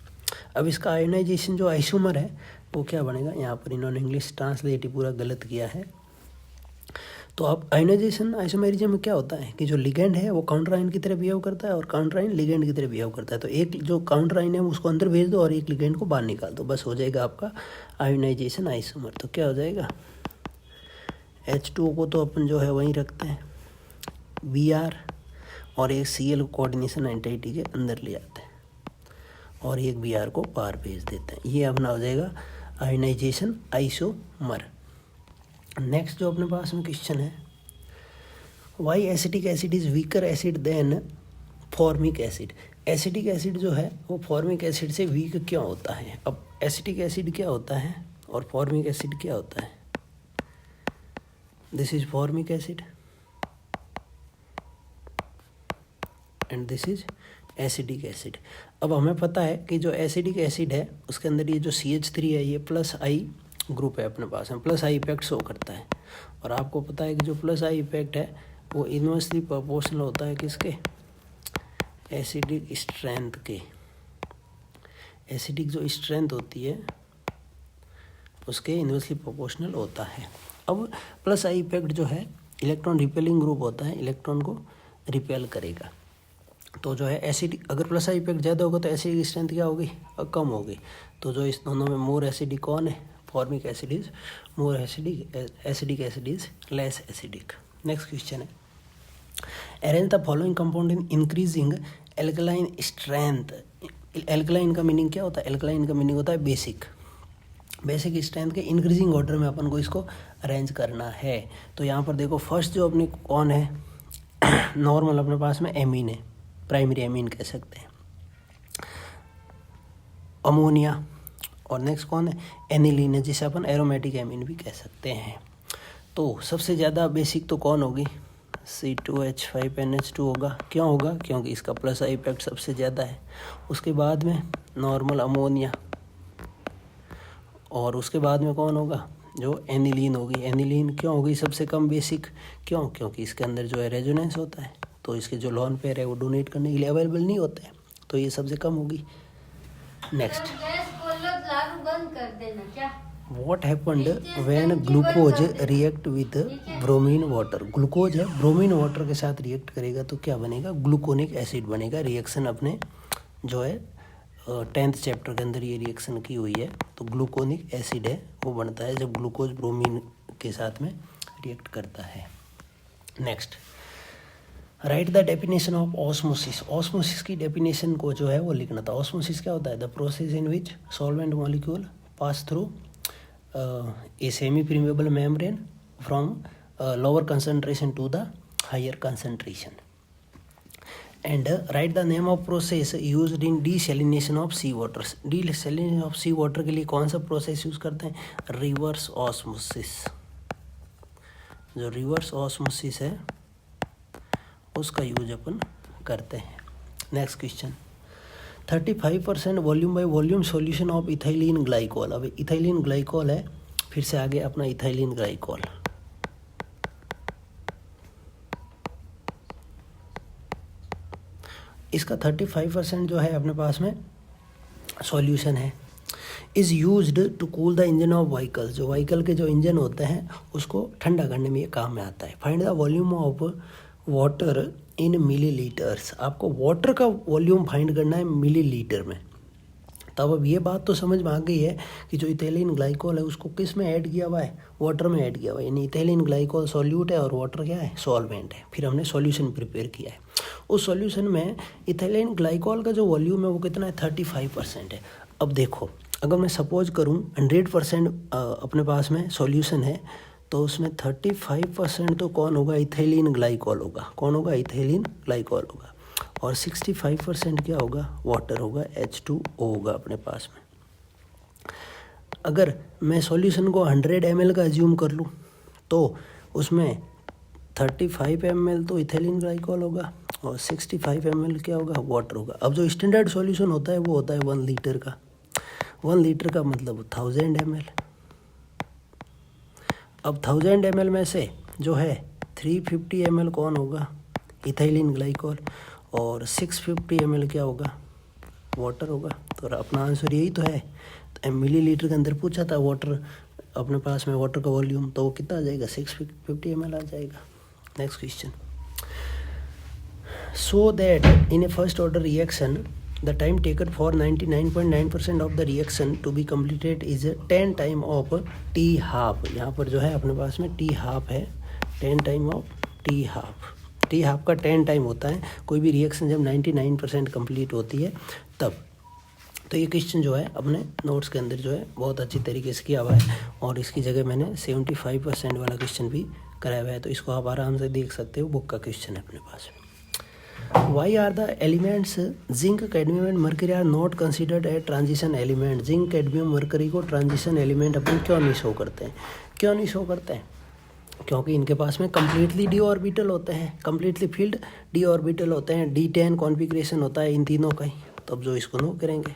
अब इसका आयोनाइजेशन जो आइसोमर है वो क्या बनेगा, यहाँ पर इन्होंने इंग्लिश ट्रांसलेट पूरा गलत किया है। तो अब आयोनाइजेशन आइसोमेरिज्म में क्या होता है कि जो लिगेंड है वो काउंटर आयन की तरह बिहेव करता है और काउंटर आयन लिगेंड की तरह बिहेव करता है। तो एक जो काउंटर आयन है उसको अंदर भेज दो और एक लिगेंड को बाहर निकाल दो, बस हो जाएगा आपका आयोनाइजेशन आइसोमर। तो क्या हो जाएगा, H2O को तो अपन जो है वहीं रखते हैं Br, और एक Cl कोऑर्डिनेशन एंटिटी के अंदर ले आते हैं और एक Br को बाहर भेज देते हैं। ये अपना हो जाएगा आयोनाइजेशन आइसोमर। नेक्स्ट जो अपने पास में क्वेश्चन है, why acetic acid is weaker acid than formic acid. Acetic acid जो है वो फॉर्मिक एसिड से वीक क्यों होता है। अब एसिटिक एसिड क्या होता है और फॉर्मिक एसिड क्या होता है, this is formic acid and this is acidic acid. अब हमें पता है कि जो एसिडिक एसिड है उसके अंदर ये जो CH3 है ये +I ग्रुप है अपने पास में, +I इफेक्ट शो करता है। और आपको पता है कि जो +I इफेक्ट है वो इन्वर्सली प्रोपोर्शनल होता है किसके, एसिडिक स्ट्रेंथ के। एसिडिक जो स्ट्रेंथ होती है उसके इन्वर्सली प्रोपोर्शनल होता है। अब +I इफेक्ट जो है इलेक्ट्रॉन रिपेलिंग ग्रुप होता है, इलेक्ट्रॉन को रिपेल करेगा। तो जो है एसिडिक, अगर +I इफेक्ट ज़्यादा होगा तो एसिडिक स्ट्रेंथ क्या होगी, कम होगी। तो जो इस दोनों में मोर एसिडिक कौन है, formic acid is more acidic, acidic acid is less acidic. Next question है, arrange the following compound in increasing alkaline strength. Alkaline का मीनिंग क्या होता है, एल्कलाइन का मीनिंग होता है बेसिक। बेसिक स्ट्रेंथ के इंक्रीजिंग ऑर्डर में अपन को इसको अरेंज करना है। तो यहाँ पर देखो फर्स्ट जो अपने कौन है, नॉर्मल अपने पास में एमीन है, प्राइमरी एमीन कह सकते हैं, अमोनिया। और नेक्स्ट कौन है, एनिलीन है, जिसे अपन एरोमेटिक एमीन भी कह सकते हैं। तो सबसे ज़्यादा बेसिक तो कौन होगी, C2H5NH2 होगा। क्यों होगा, क्योंकि इसका +I इफेक्ट सबसे ज़्यादा है। उसके बाद में नॉर्मल अमोनिया और उसके बाद में कौन होगा, जो एनिलीन होगी। एनिलीन क्यों होगी सबसे कम बेसिक? क्यों? क्योंकि इसके अंदर जो है रेजोनेंस होता है, तो इसके जो लोन पेयर है वो डोनेट करने के लिए अवेलेबल नहीं होते हैं, तो ये सबसे कम होगी। Next, what happened when glucose react with bromine water? Glucose है, ब्रोमीन वाटर के साथ रिएक्ट करेगा तो क्या बनेगा? ग्लूकोनिक एसिड बनेगा। रिएक्शन अपने जो है 10th चैप्टर के अंदर ये रिएक्शन की हुई है, तो ग्लूकोनिक एसिड है वो बनता है जब ग्लूकोज ब्रोमीन के साथ में रिएक्ट करता है। Next, right the definition of osmosis. Osmosis की डेफिनेशन को जो है वो लिखना था। ऑस्मोसिस क्या होता है? The process in which solvent molecule pass through a semi permeable membrane from lower concentration to the higher concentration. And write the name of process used in desalination of sea water. Desalination of sea water के लिए कौन सा process use करते हैं? Reverse osmosis. जो reverse osmosis है उसका use अपन करते हैं। Next question, 35% volume by volume solution of ethylene glycol. अब इथाइलिन ग्लाइकोल है, फिर से आगे अपना इथाइलिन ग्लाइकोल। इसका 35% जो है अपने पास में सॉल्यूशन है। Is used to cool the engine of vehicles. जो व्हीकल के जो इंजन होते हैं उसको ठंडा करने में ये काम में आता है। Find the volume of water in millilitres. आपको वाटर का वॉल्यूम फाइंड करना है मिलीलीटर में। तब अब ये बात तो समझ में आ गई है कि जो इथाइलिन ग्लाइकोल है उसको किस में ऐड किया हुआ है? वाटर में ऐड किया हुआ है। यानी इथाइलिन ग्लाइकोल सॉल्यूट है और वाटर क्या है? सॉल्वेंट है। फिर हमने सॉल्यूशन प्रिपेयर किया है। उस सॉल्यूशन में इथाइलिन ग्लाइकोल का जो वॉल्यूम है वो कितना है? 35% है। अब देखो, अगर मैं सपोज करूँ 100% अपने पास में सॉल्यूशन है, तो उसमें 35% तो कौन होगा? इथाइलिन ग्लाइकोल होगा। कौन होगा? इथाइलिन ग्लाइकोल होगा। और 65% क्या होगा? वाटर होगा, H2O होगा अपने पास में। अगर मैं सॉल्यूशन को 100 ml का एज्यूम कर लूँ तो उसमें 35 ml तो इथाइलिन ग्लाइकोल होगा और 65 ml क्या होगा? वाटर होगा। अब जो स्टैंडर्ड सॉल्यूशन होता है वो होता है 1 लीटर का। 1 लीटर का मतलब 1000 ml। अब 1000 ml में से जो है 350 ml कौन होगा? इथाइलिन ग्लाइकोल और 650 ml क्या होगा? वाटर होगा। तो अपना आंसर यही तो है। तो मिलीलीटर के अंदर पूछा था वाटर, अपने पास में वाटर का वॉल्यूम, तो वो कितना आ जाएगा? 650 ml आ जाएगा। Next question, so that in a first order reaction the time taken for 99.9% of the reaction to be completed is 10 time of T half. यहाँ पर जो है अपने पास में टी हाफ है, 10 time of T half. T half का 10 time होता है कोई भी रिएक्शन जब 99% कंप्लीट होती है तब। तो ये क्वेश्चन जो है अपने नोट्स के अंदर जो है बहुत अच्छी तरीके से किया हुआ है, और इसकी जगह मैंने 75% वाला क्वेश्चन भी कराया हुआ है, तो इसको आप आराम से देख सकते हो। बुक का क्वेश्चन है अपने पास में। Why are the elements zinc, cadmium and mercury are not considered a transition element? Zinc, cadmium, mercury को ट्रांजिशन एलिमेंट अपन क्यों नहीं शो करते हैं? क्यों नहीं शो करते हैं? क्योंकि इनके पास में कम्प्लीटली डी ऑर्बिटल होते हैं, कम्प्लीटली फील्ड डी ऑर्बिटल होते हैं, D10 कॉन्फिगरेशन होता है इन तीनों का ही। तो अब जो इसको नो करेंगे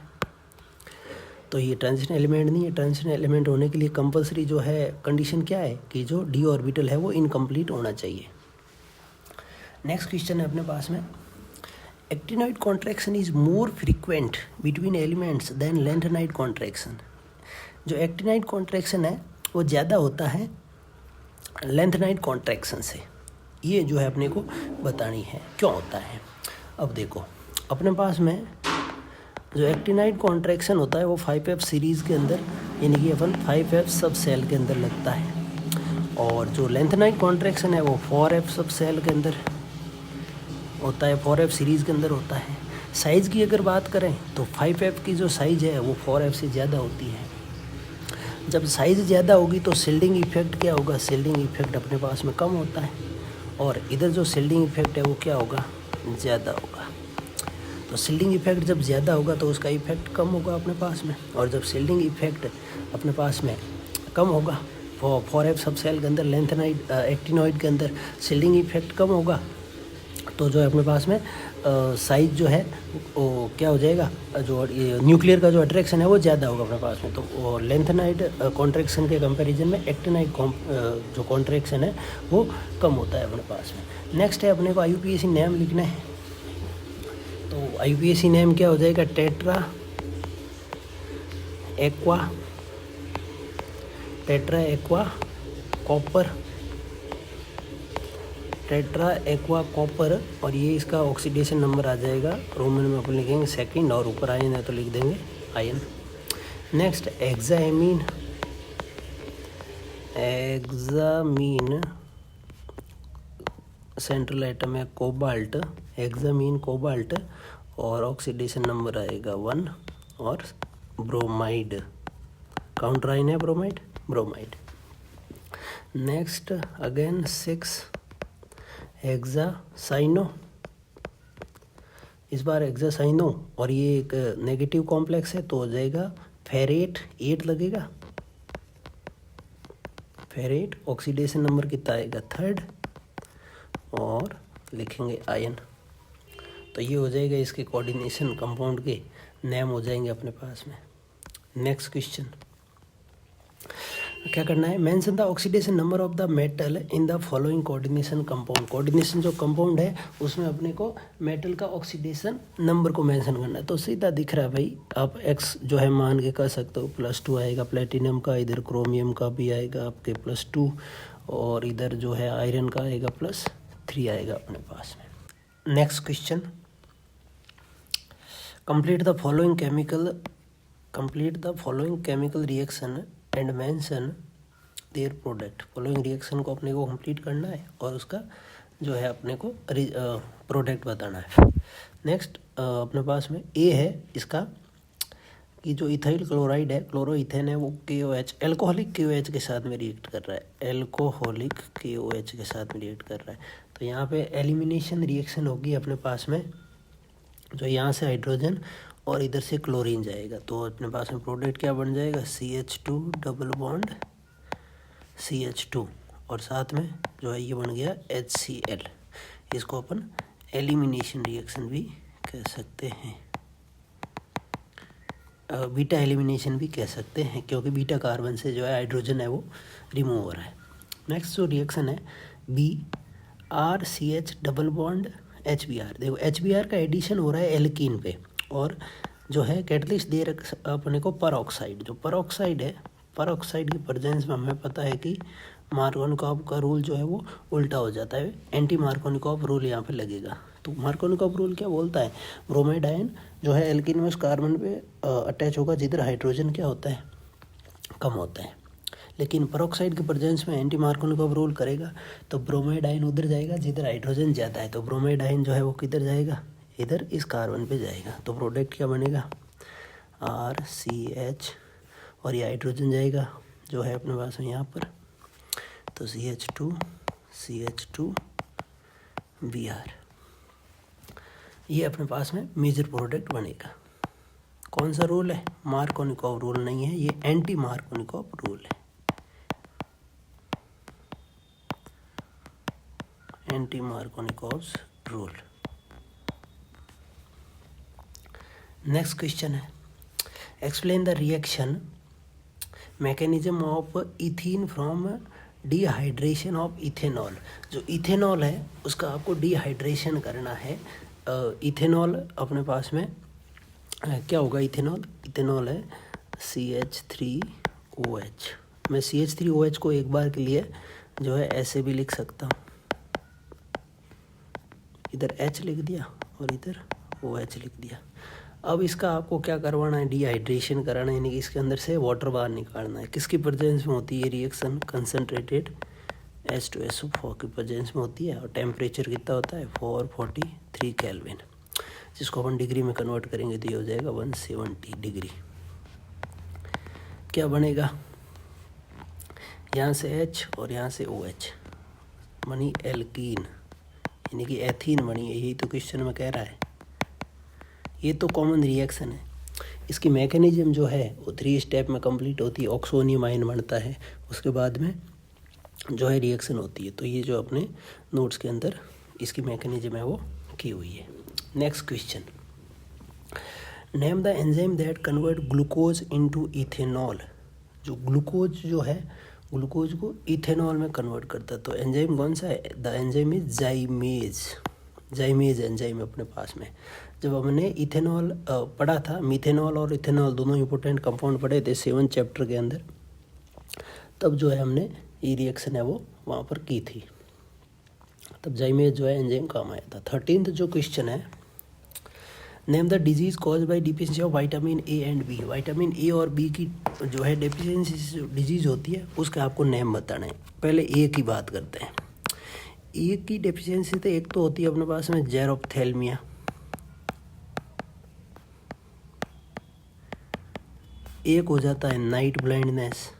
तो ये ट्रांजिशन एलिमेंट नहीं है। ट्रांजिशन एलिमेंट होने के लिए कंपलसरी जो है कंडीशन क्या है कि जो डी ऑर्बिटल है वो इनकम्प्लीट होना चाहिए। नेक्स्ट क्वेश्चन है अपने पास में, actinoid contraction is more frequent between elements than lanthanide contraction. जो एक्टिनोइड कॉन्ट्रैक्शन है वो ज़्यादा होता है लेंथेनाइड कॉन्ट्रैक्शन से। ये जो है अपने को बतानी है क्यों होता है। अब देखो, अपने पास में जो एक्टिनाइड कॉन्ट्रैक्शन होता है वो 5F सीरीज़ के अंदर, यानी कि अपन 5F सब सेल के अंदर लगता है, और जो लेंथेनाइड कॉन्ट्रैक्शन है वो 4F सब सेल के अंदर होता है, 4F सीरीज़ के अंदर होता है। साइज़ की अगर बात करें तो 5F की जो साइज़ है वो 4F से ज़्यादा होती है। जब साइज़ ज़्यादा होगी तो शिल्डिंग इफेक्ट क्या होगा? शिल्डिंग इफेक्ट अपने पास में कम होता है, और इधर जो शिल्डिंग इफेक्ट है वो क्या होगा? ज़्यादा होगा। तो शिल्डिंग इफेक्ट जब ज़्यादा होगा तो उसका इफेक्ट कम होगा अपने पास में, और जब शिल्डिंग इफेक्ट अपने पास में कम होगा 4F सब सेल के अंदर, लेंथेनाइड एक्टिनोइड के अंदर शिल्डिंग इफेक्ट कम होगा, तो जो है अपने पास में साइज जो है वो क्या हो जाएगा, जो न्यूक्लियर का जो अट्रैक्शन है वो ज़्यादा होगा अपने पास में। तो लेंथेनाइड कॉन्ट्रैक्शन के कंपैरिजन में एक्टिनाइड जो कॉन्ट्रैक्शन है वो कम होता है अपने पास में। नेक्स्ट है अपने को IUPAC नेम लिखना है। तो IUPAC नेम क्या हो जाएगा, tetra aqua copper, tetra aqua copper, और ये इसका ऑक्सीडेशन नंबर आ जाएगा, रोमन में अपन लिखेंगे सेकंड, और ऊपर आयन है तो लिख देंगे आयन। नेक्स्ट एक्सामीन सेंट्रल आइटम है कोबाल्ट, एक्सामीन कोबाल्ट, और ऑक्सीडेशन नंबर आएगा 1। और ब्रोमाइड, काउंटर आयन है ब्रोमाइड। नेक्स्ट अगेन 6 हेक्सासाइनो, इस बार हेक्सासाइनो, और ये एक नेगेटिव कॉम्प्लेक्स है तो हो जाएगा फेरेट, 8 लगेगा फेरेट। ऑक्सीडेशन नंबर कितना आएगा 3rd, और लिखेंगे आयन। तो ये हो जाएगा इसके कोऑर्डिनेशन कंपाउंड के नेम हो जाएंगे अपने पास में। नेक्स्ट क्वेश्चन क्या करना है, mention the oxidation number of the metal in the following coordination compound. Coordination जो कंपाउंड है उसमें अपने को मेटल का ऑक्सीडेशन नंबर को मेंशन करना है। तो सीधा दिख रहा है भाई, आप x जो है मान के कर सकते हो, +2 आएगा प्लेटिनम का, इधर क्रोमियम का भी आएगा आपके +2, और इधर जो है आयरन का आएगा +3 आएगा अपने पास में। Next question, complete the following chemical reaction and mention their product. Following reaction को अपने को कंप्लीट करना है और उसका जो है अपने को प्रोडक्ट बताना है। नेक्स्ट अपने पास में ए है इसका कि जो इथाइल क्लोराइड है, क्लोरोइथेन है, वो KOH एल्कोहलिक KOH के साथ में रिएक्ट कर रहा है, एल्कोहलिक KOH के साथ में रिएक्ट कर रहा है। तो यहाँ पे एलिमिनेशन रिएक्शन होगी अपने पास में, जो यहाँ से हाइड्रोजन और इधर से क्लोरीन जाएगा, तो अपने पास में प्रोडक्ट क्या बन जाएगा, CH2 डबल बॉन्ड CH2, और साथ में जो है ये बन गया HCl। इसको अपन एलिमिनेशन रिएक्शन भी कह सकते हैं, बीटा एलिमिनेशन भी कह सकते हैं, क्योंकि बीटा कार्बन से जो है हाइड्रोजन है वो रिमूव हो रहा है। नेक्स्ट जो रिएक्शन है BrCH डबल बॉन्ड HBr। देखो HBr का एडिशन हो रहा है एल्कीन पे, और जो है कैटलिस्ट दे रख अपने को परऑक्साइड। जो परऑक्साइड है, परऑक्साइड की प्रेजेंस में हमें पता है कि मार्कोनिकॉफ का रूल जो है वो उल्टा हो जाता है, एंटी मार्कोनिकॉफ रूल यहाँ पे लगेगा। तो मार्कोनिकॉफ रूल क्या बोलता है, ब्रोमाइड आयन जो है एल्कीन में कार्बन पे अटैच होगा जिधर हाइड्रोजन क्या होता है, कम होता है। लेकिन परऑक्साइड के प्रेजेंस में एंटी मार्कोनिकॉफ रूल करेगा, तो ब्रोमाइड आयन उधर जाएगा जिधर हाइड्रोजन ज़्यादा है। तो ब्रोमाइड आयन जो है वो किधर जाएगा, इधर इस कार्बन पे जाएगा। तो प्रोडक्ट क्या बनेगा RCH, और ये हाइड्रोजन जाएगा जो है अपने पास में यहाँ पर, तो CH2 Br। ये अपने पास में मेजर प्रोडक्ट बनेगा। कौन सा रूल है, मार्कोनिकॉफ रूल नहीं है, ये एंटी मार्कोनिकॉफ रूल है, anti Markovnikov rule. Next question है, explain the reaction mechanism of ethene from dehydration of ethanol. जो इथेनॉल है उसका आपको डिहाइड्रेशन करना है। इथेनॉल अपने पास में क्या होगा, इथेनॉल है CH3OH। मैं CH3OH को एक बार के लिए जो है ऐसे भी लिख सकता हूँ, इधर H लिख दिया और इधर OH लिख दिया। अब इसका आपको क्या करवाना है, डिहाइड्रेशन कराना है, यानी कि इसके अंदर से वाटर बाहर निकालना है। किसकी प्रेजेंस में होती है रिएक्शन, कंसनट्रेटेड H2SO4 की प्रेजेंस में होती है, और टेम्परेचर कितना होता है 443 केल्विन, जिसको अपन डिग्री में कन्वर्ट करेंगे तो ये हो जाएगा 170 डिग्री। क्या बनेगा, यहाँ से H और यहाँ से OH बनी एल्कीन, यानी कि एथीन बनी है। यही तो क्वेश्चन में कह रहा है, ये तो कॉमन रिएक्शन है। इसकी मैकेनिज्म जो है वो 3 स्टेप में कंप्लीट होती है। ऑक्सोनियम आयन बनता है, उसके बाद में जो है रिएक्शन होती है। तो ये जो अपने नोट्स के अंदर इसकी मैकेनिज्म है वो की हुई है। Next question, name the enzyme that convert glucose into ethanol. जो ग्लूकोज जो है, ग्लूकोज को इथेनॉल में कन्वर्ट करता है, तो एंजाइम कौन सा है? The enzyme is जाइमेज। जाइमेज एंजाइम अपने पास में। जब हमने इथेनॉल पढ़ा था, मीथेनॉल और इथेनॉल दोनों इंपॉर्टेंट कंपाउंड पढ़े थे 7 चैप्टर के अंदर, तब जो है हमने ये रिएक्शन है वो वहाँ पर की थी, तब जाइमेज जो है एंजाइम काम आया था। 13th जो क्वेश्चन है, name the disease cause by deficiency of vitamin A and B. Vitamin A और बी की जो है डिफिशियंसी जो डिजीज़ होती है उसका आपको नेम बताना है। पहले ए की बात करते हैं। ए की डेफिशिएंसी तो एक तो होती है अपने पास में जेरोप्थेल्मिया, एक हो जाता है नाइट ब्लाइंडनेस,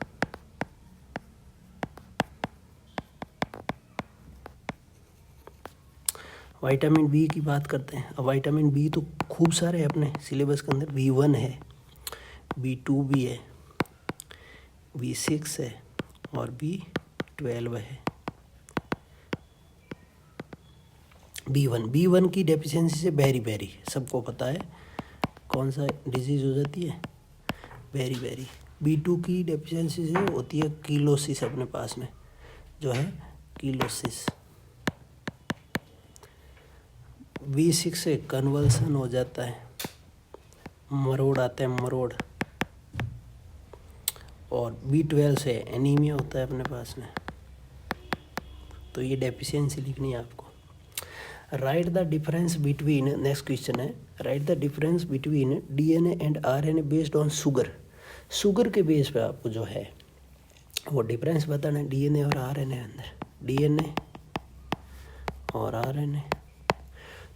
विटामिन बी की बात करते हैं। अब विटामिन बी तो खूब सारे हैं अपने सिलेबस के अंदर, B1 है, B2 भी है, B6 है और B12 है। B1 की डेफिशिएंसी से बेरी सबको पता है कौन सा डिजीज़ हो जाती है, बेरी। B2 की डेफिशिएंसी से होती है कीलोसिस, अपने पास में जो है कीलोसिस। B6 से कन्वल्सन हो जाता है, मरोड़ आते हैं मरोड़। और B12 से एनीमिया होता है अपने पास में। तो ये डेफिशिएंसी लिखनी है आपको। Write the difference between, next question है, write the difference between DNA and RNA based on sugar. Sugar के बेस पे आपको जो है वो डिफरेंस बताना है DNA और RNA अंदर, DNA और RNA।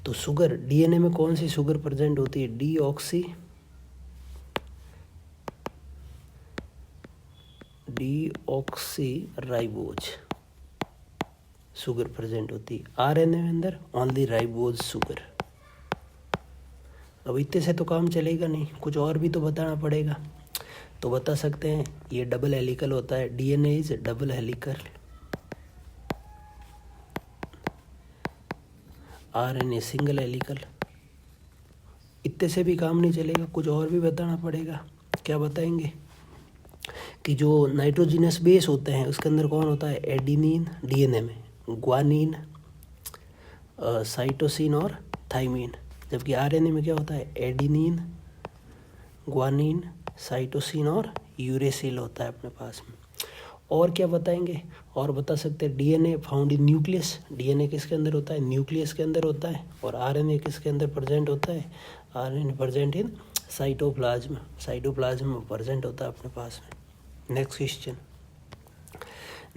तो शुगर, DNA में कौन सी शुगर प्रेजेंट होती है? डीऑक्सी शुगर प्रेजेंट होती है। RNA में अंदर ओनली राइबोज शुगर। अब इतने से तो काम चलेगा नहीं, कुछ और भी तो बताना पड़ेगा। तो बता सकते हैं ये डबल हेलिकल होता है, DNA is double helical, RNA single helical. इतने से भी काम नहीं चलेगा, कुछ और भी बताना पड़ेगा। क्या बताएंगे कि जो नाइट्रोजिनस बेस होते हैं उसके अंदर कौन होता है? एडिनिन DNA में, ग्वानिन, साइटोसिन और थाइमिन। जबकि RNA में क्या होता है? एडिनिन, ग्वानिन, साइटोसिन और यूरेसिल होता है अपने पास में। और क्या बताएंगे? और बता सकते हैं DNA found in nucleus. DNA किसके अंदर होता है? न्यूक्लियस के अंदर होता है। और RNA किसके अंदर प्रेजेंट होता है? RNA present in cytoplasm, cytoplasm में प्रेजेंट होता है अपने पास में। नेक्स्ट क्वेश्चन,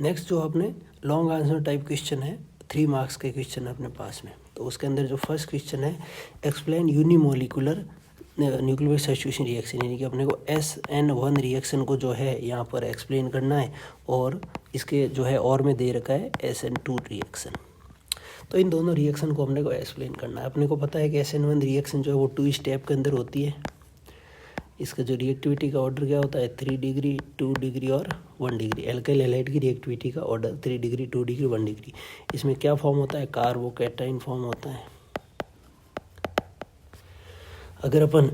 नेक्स्ट जो अपने लॉन्ग आंसर टाइप क्वेश्चन है, 3 मार्क्स के क्वेश्चन है अपने पास में। तो उसके अंदर जो फर्स्ट क्वेश्चन है, explain unimolecular nucleophilic substitution reaction, यानी कि अपने को SN1 रिएक्शन को जो है यहाँ पर एक्सप्लेन करना है। और इसके जो है और में दे रखा है SN2 रिएक्शन। तो इन दोनों रिएक्शन को अपने को एक्सप्लेन करना है। अपने को पता है कि SN1 रिएक्शन जो है वो 2 स्टेप के अंदर होती है। इसका जो रिएक्टिविटी का ऑर्डर क्या होता है? 3 डिग्री, 2 डिग्री और 1 डिग्री। एल्काइल हैलाइड की रिएक्टिविटी का ऑर्डर 3 डिग्री, 2 डिग्री, 1 डिग्री। इसमें क्या फॉर्म होता है? कार्बोकैटाइन फॉर्म होता है। अगर अपन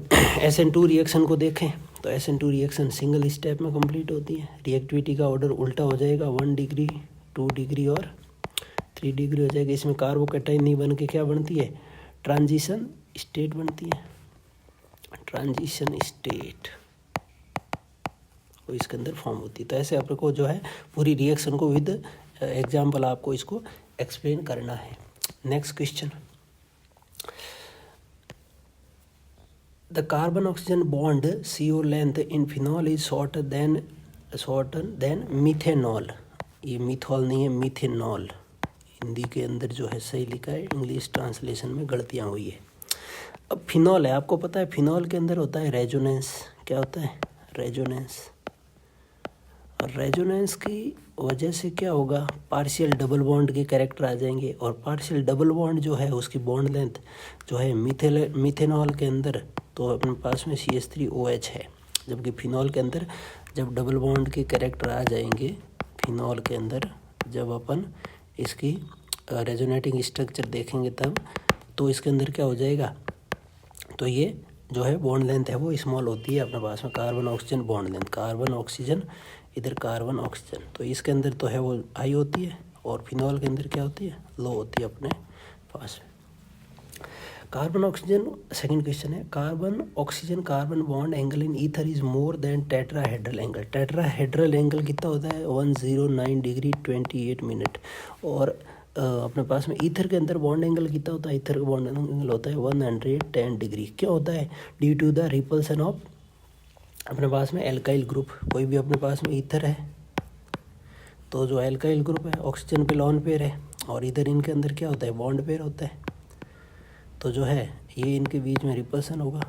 SN2 रिएक्शन को देखें तो SN2 रिएक्शन सिंगल स्टेप में कंप्लीट होती है। रिएक्टिविटी का ऑर्डर उल्टा हो जाएगा, 1 डिग्री, 2 डिग्री और 3 डिग्री हो जाएगी। इसमें कार्बोकैटाइन नहीं बन के क्या बनती है? ट्रांजिशन स्टेट बनती है, ट्रांजिशन स्टेट, और इसके अंदर फॉर्म होती है। तो ऐसे अपने को जो है पूरी रिएक्शन को विद एग्जाम्पल आपको इसको एक्सप्लेन करना है। Next question, the carbon oxygen bond CO length in phenol is shorter than methanol. ये मिथॉल नहीं है, मिथेनॉल। हिंदी के अंदर जो है सही लिखा है, इंग्लिश ट्रांसलेशन में गलतियाँ हुई है। अब फिनॉल है, आपको पता है फिनॉल के अंदर होता है रेजोनेंस। क्या होता है? रेजोनेंस। और रेजोनेंस की वजह से क्या होगा? पार्शियल डबल बॉन्ड के कैरेक्टर आ जाएंगे। और पार्शियल डबल बॉन्ड जो है उसकी बॉन्ड लेंथ जो है मिथेनॉल के अंदर तो अपने पास में CH3OH है। जबकि फिनॉल के अंदर जब डबल बॉन्ड के कैरेक्टर आ जाएंगे, फिनॉल के अंदर जब अपन इसकी रेजोनेटिंग स्ट्रक्चर देखेंगे तब, तो इसके अंदर क्या हो जाएगा, तो ये जो है बॉन्ड लेंथ है वो स्मॉल होती है अपने पास में, carbon oxygen bond length, carbon oxygen इधर कार्बन ऑक्सीजन, तो इसके अंदर तो है वो हाई होती है, और फिनॉल के अंदर क्या होती है, लो होती है अपने पास में। कार्बन ऑक्सीजन, सेकंड क्वेश्चन है, carbon oxygen carbon bond angle in ether is more then tetrahedral angle. Tetrahedral angle कितना होता है, 109 डिग्री 28 मिनट, और अपने पास में ईथर के अंदर बॉन्ड एंगल कितना होता है, ईथर का बॉन्ड एंगल होता है 110 डिग्री। क्या होता है, due to the repulsion of अपने पास में एल्काइल ग्रुप, कोई भी अपने पास में ईथर है तो जो एल्काइल ग्रुप है ऑक्सीजन पे लॉन पेयर है, और इधर इनके अंदर क्या होता है, बॉन्ड पेयर होता है, तो जो है ये इनके बीच में रिपल्सन होगा,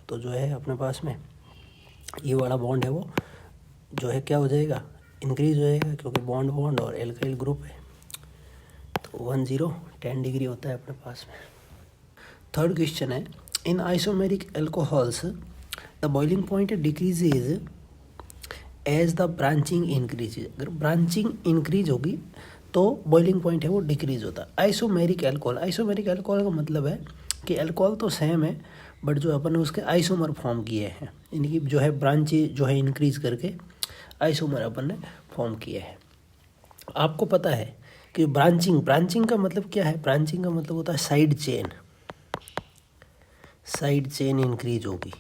तो जो है अपने पास में ये वाला बॉन्ड है वो जो है क्या हो जाएगा, इंक्रीज हो जाएगा, क्योंकि बॉन्ड और एल्काइल ग्रुप है, तो 10 डिग्री होता है अपने पास में। थर्ड क्वेश्चन है, in isomeric alcohols the boiling point decreases as the branching increase. अगर ब्रांचिंग इंक्रीज होगी तो बॉइलिंग पॉइंट है वो डिक्रीज होता है। आइसोमेरिक एल्कोहल का मतलब है कि एल्कोहल तो सेम है, बट जो अपन ने उसके आइसोमर फॉर्म किए हैं, इनकी जो है ब्रांचेज जो है इंक्रीज करके आइसोमर अपन ने फॉर्म किए हैं। आपको पता है कि ब्रांचिंग का मतलब क्या है, ब्रांचिंग का मतलब होता है साइड चेन इंक्रीज होगी।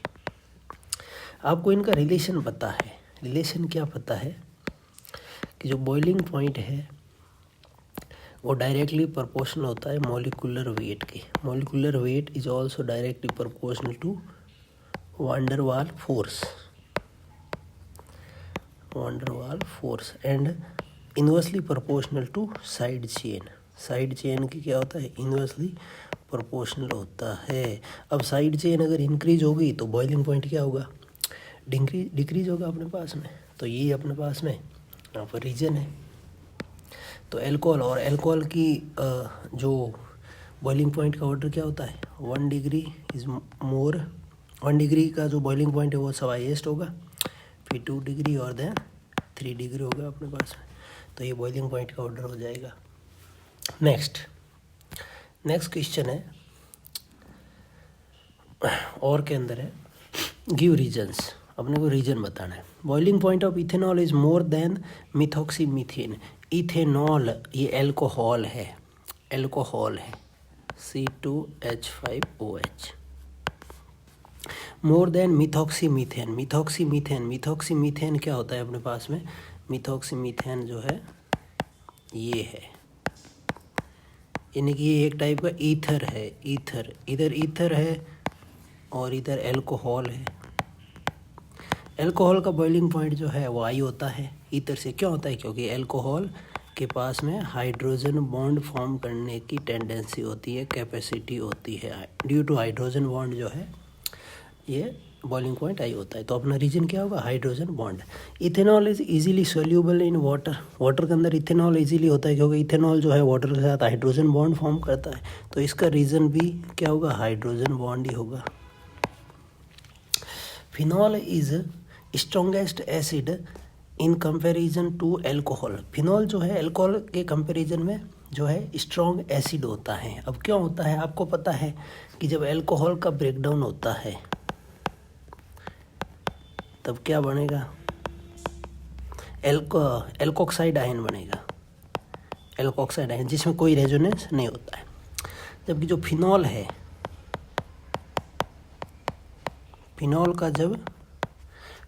आपको इनका रिलेशन पता है, रिलेशन क्या पता है कि जो बॉइलिंग पॉइंट है वो डायरेक्टली प्रोपोर्शनल होता है मॉलिक्यूलर वेट के। Molecular weight is also directly proportional to van der Waals force and inversely proportional to side chain की क्या होता है, इन्वर्सली प्रोपोर्शनल होता है। अब साइड चेन अगर इंक्रीज होगी तो बॉइलिंग पॉइंट क्या होगा, डिक्रीज होगा अपने पास में। तो ये अपने पास में यहाँ पर रीजन है। तो एल्कोहल की जो बॉइलिंग पॉइंट का ऑर्डर क्या होता है, 1 डिग्री इज मोर, 1 डिग्री का जो बॉइलिंग पॉइंट है वो सब हाईएस्ट होगा, फिर 2 डिग्री और देन 3 डिग्री होगा अपने पास में। तो ये बॉइलिंग पॉइंट का ऑर्डर हो जाएगा। नेक्स्ट क्वेश्चन है और के अंदर है, गिव रीजन्स, अपने को रीजन बताना है। Boiling point of ethanol is more than methoxymethane. Ethanol ये एल्कोहल है C2H5OH, मोर देन मिथॉक्सीमीथेन क्या होता है अपने पास में, मिथॉक्सीमीथेन जो है ये है, यानी कि ये एक टाइप का ईथर है, इधर ईथर है और इधर एल्कोहल है। एल्कोहल का बॉइलिंग पॉइंट जो है वो आई होता है ईथर से। क्यों होता है, क्योंकि एल्कोहल के पास में हाइड्रोजन बॉन्ड फॉर्म करने की टेंडेंसी होती है, कैपेसिटी होती है। ड्यू टू हाइड्रोजन बॉन्ड जो है ये बॉइलिंग पॉइंट आई होता है। तो अपना रीजन क्या होगा, hydrogen bond. Ethanol is easily soluble in water के अंदर इथेनॉल इजीली होता है, क्योंकि इथेनॉल जो है वाटर के साथ हाइड्रोजन बॉन्ड फॉर्म करता है। तो इसका रीजन भी क्या होगा, हाइड्रोजन बॉन्ड ही होगा। Phenol is strongest acid in comparison to alcohol. Phenol जो है एल्कोहल के कंपैरिजन में जो है स्ट्रॉन्ग एसिड होता है। अब क्यों होता है, आपको पता है कि जब एल्कोहल का ब्रेकडाउन होता है तब क्या बनेगा, एल्कोक्साइड आयन बनेगा, एल्कोक्साइड आयन जिसमें कोई रेजोनेंस नहीं होता है। जबकि जो फिनॉल है,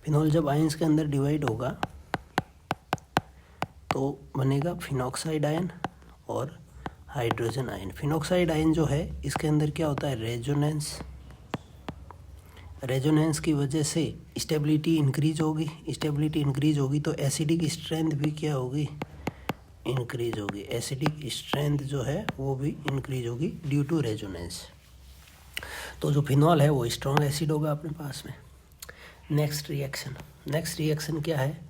फिनॉल जब आयंस के अंदर डिवाइड होगा तो बनेगा फिनॉक्साइड आयन और हाइड्रोजन आयन। फिनॉक्साइड आयन जो है इसके अंदर क्या होता है, रेजोनेंस की वजह से स्टेबिलिटी इंक्रीज होगी, तो एसिडिक स्ट्रेंथ भी क्या होगी, इंक्रीज होगी। एसिडिक स्ट्रेंथ जो है वो भी इंक्रीज होगी ड्यू टू रेजोनेंस। तो जो फिनॉल है वो स्ट्रॉन्ग एसिड होगा अपने पास में। नेक्स्ट रिएक्शन क्या है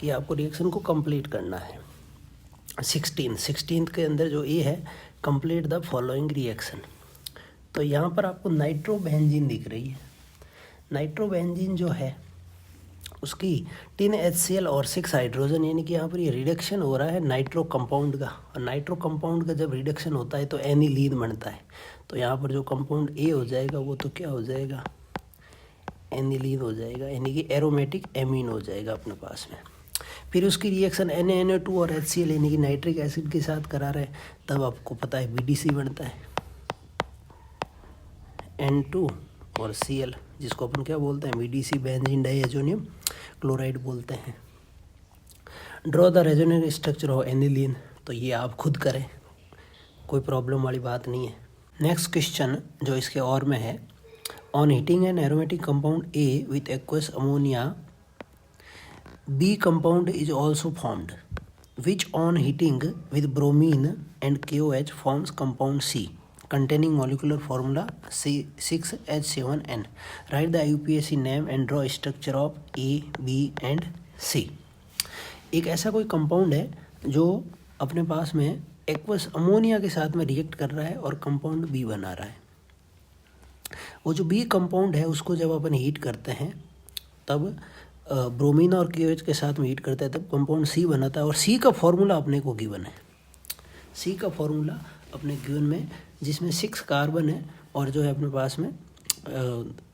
कि आपको रिएक्शन को कंप्लीट करना है। 16 के अंदर जो ए है, कंप्लीट द फॉलोइंग रिएक्शन। तो यहाँ पर आपको नाइट्रोबेंजीन दिख रही है। नाइट्रोबेंजीन जो है उसकी 10 HCl और 6 हाइड्रोजन, यानी कि यहाँ पर ये रिडक्शन हो रहा है नाइट्रो कंपाउंड का, और नाइट्रो कंपाउंड का जब रिडक्शन होता है तो एनिलीन बनता है। तो यहाँ पर जो कंपाउंड ए हो जाएगा वो तो क्या हो जाएगा, एनिलीन हो जाएगा, यानी कि एरोमेटिक एमीन हो जाएगा अपने पास में। फिर उसकी रिएक्शन NaNO2 और HCl यानी कि नाइट्रिक एसिड के साथ करा रहे हैं, तब आपको पता है BDC बनता है, N2 और Cl, जिसको अपन क्या बोलते हैं, BDC बेंजीन डाइएजोनियम क्लोराइड बोलते हैं। Draw the resonance structure of aniline, तो ये आप खुद करें, कोई प्रॉब्लम वाली बात नहीं है। नेक्स्ट क्वेश्चन जो इसके और में है, on heating an aromatic compound A with aqueous ammonia B compound is also formed, which on heating with bromine and KOH forms compound C, containing molecular formula C6H7N. Write the IUPAC name and draw structure of A, B and C. एक ऐसा कोई compound है जो अपने पास में aqueous ammonia के साथ में रिएक्ट कर रहा है और कंपाउंड B बना रहा है। वो जो B कंपाउंड है उसको जब अपन हीट करते हैं तब ब्रोमीन और KOH के साथ में हीट करता है तब कंपाउंड C बनाता है, और C का फॉर्मूला अपने को गिवन है। C का फॉर्मूला अपने गिवन में जिसमें 6 कार्बन है और जो है अपने पास में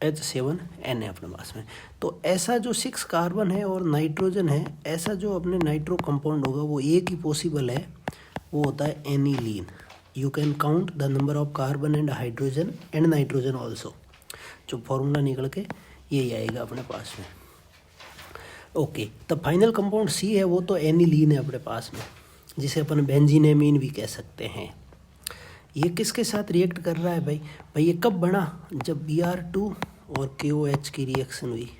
H7N है अपने पास में। तो ऐसा जो 6 कार्बन है और नाइट्रोजन है, ऐसा जो अपने नाइट्रो कंपाउंड होगा वो एक ही पॉसिबल है, वो होता है aniline. You can count the number of carbon and hydrogen and nitrogen also. जो फॉर्मूला निकल के यही आएगा अपने पास में। ओके, तो फाइनल कंपाउंड C है वो तो एनिलीन है अपने पास में, जिसे अपन बेंजीनेमीन भी कह सकते हैं। ये किसके साथ रिएक्ट कर रहा है भाई ये कब बना, जब Br2 और KOH की रिएक्शन हुई।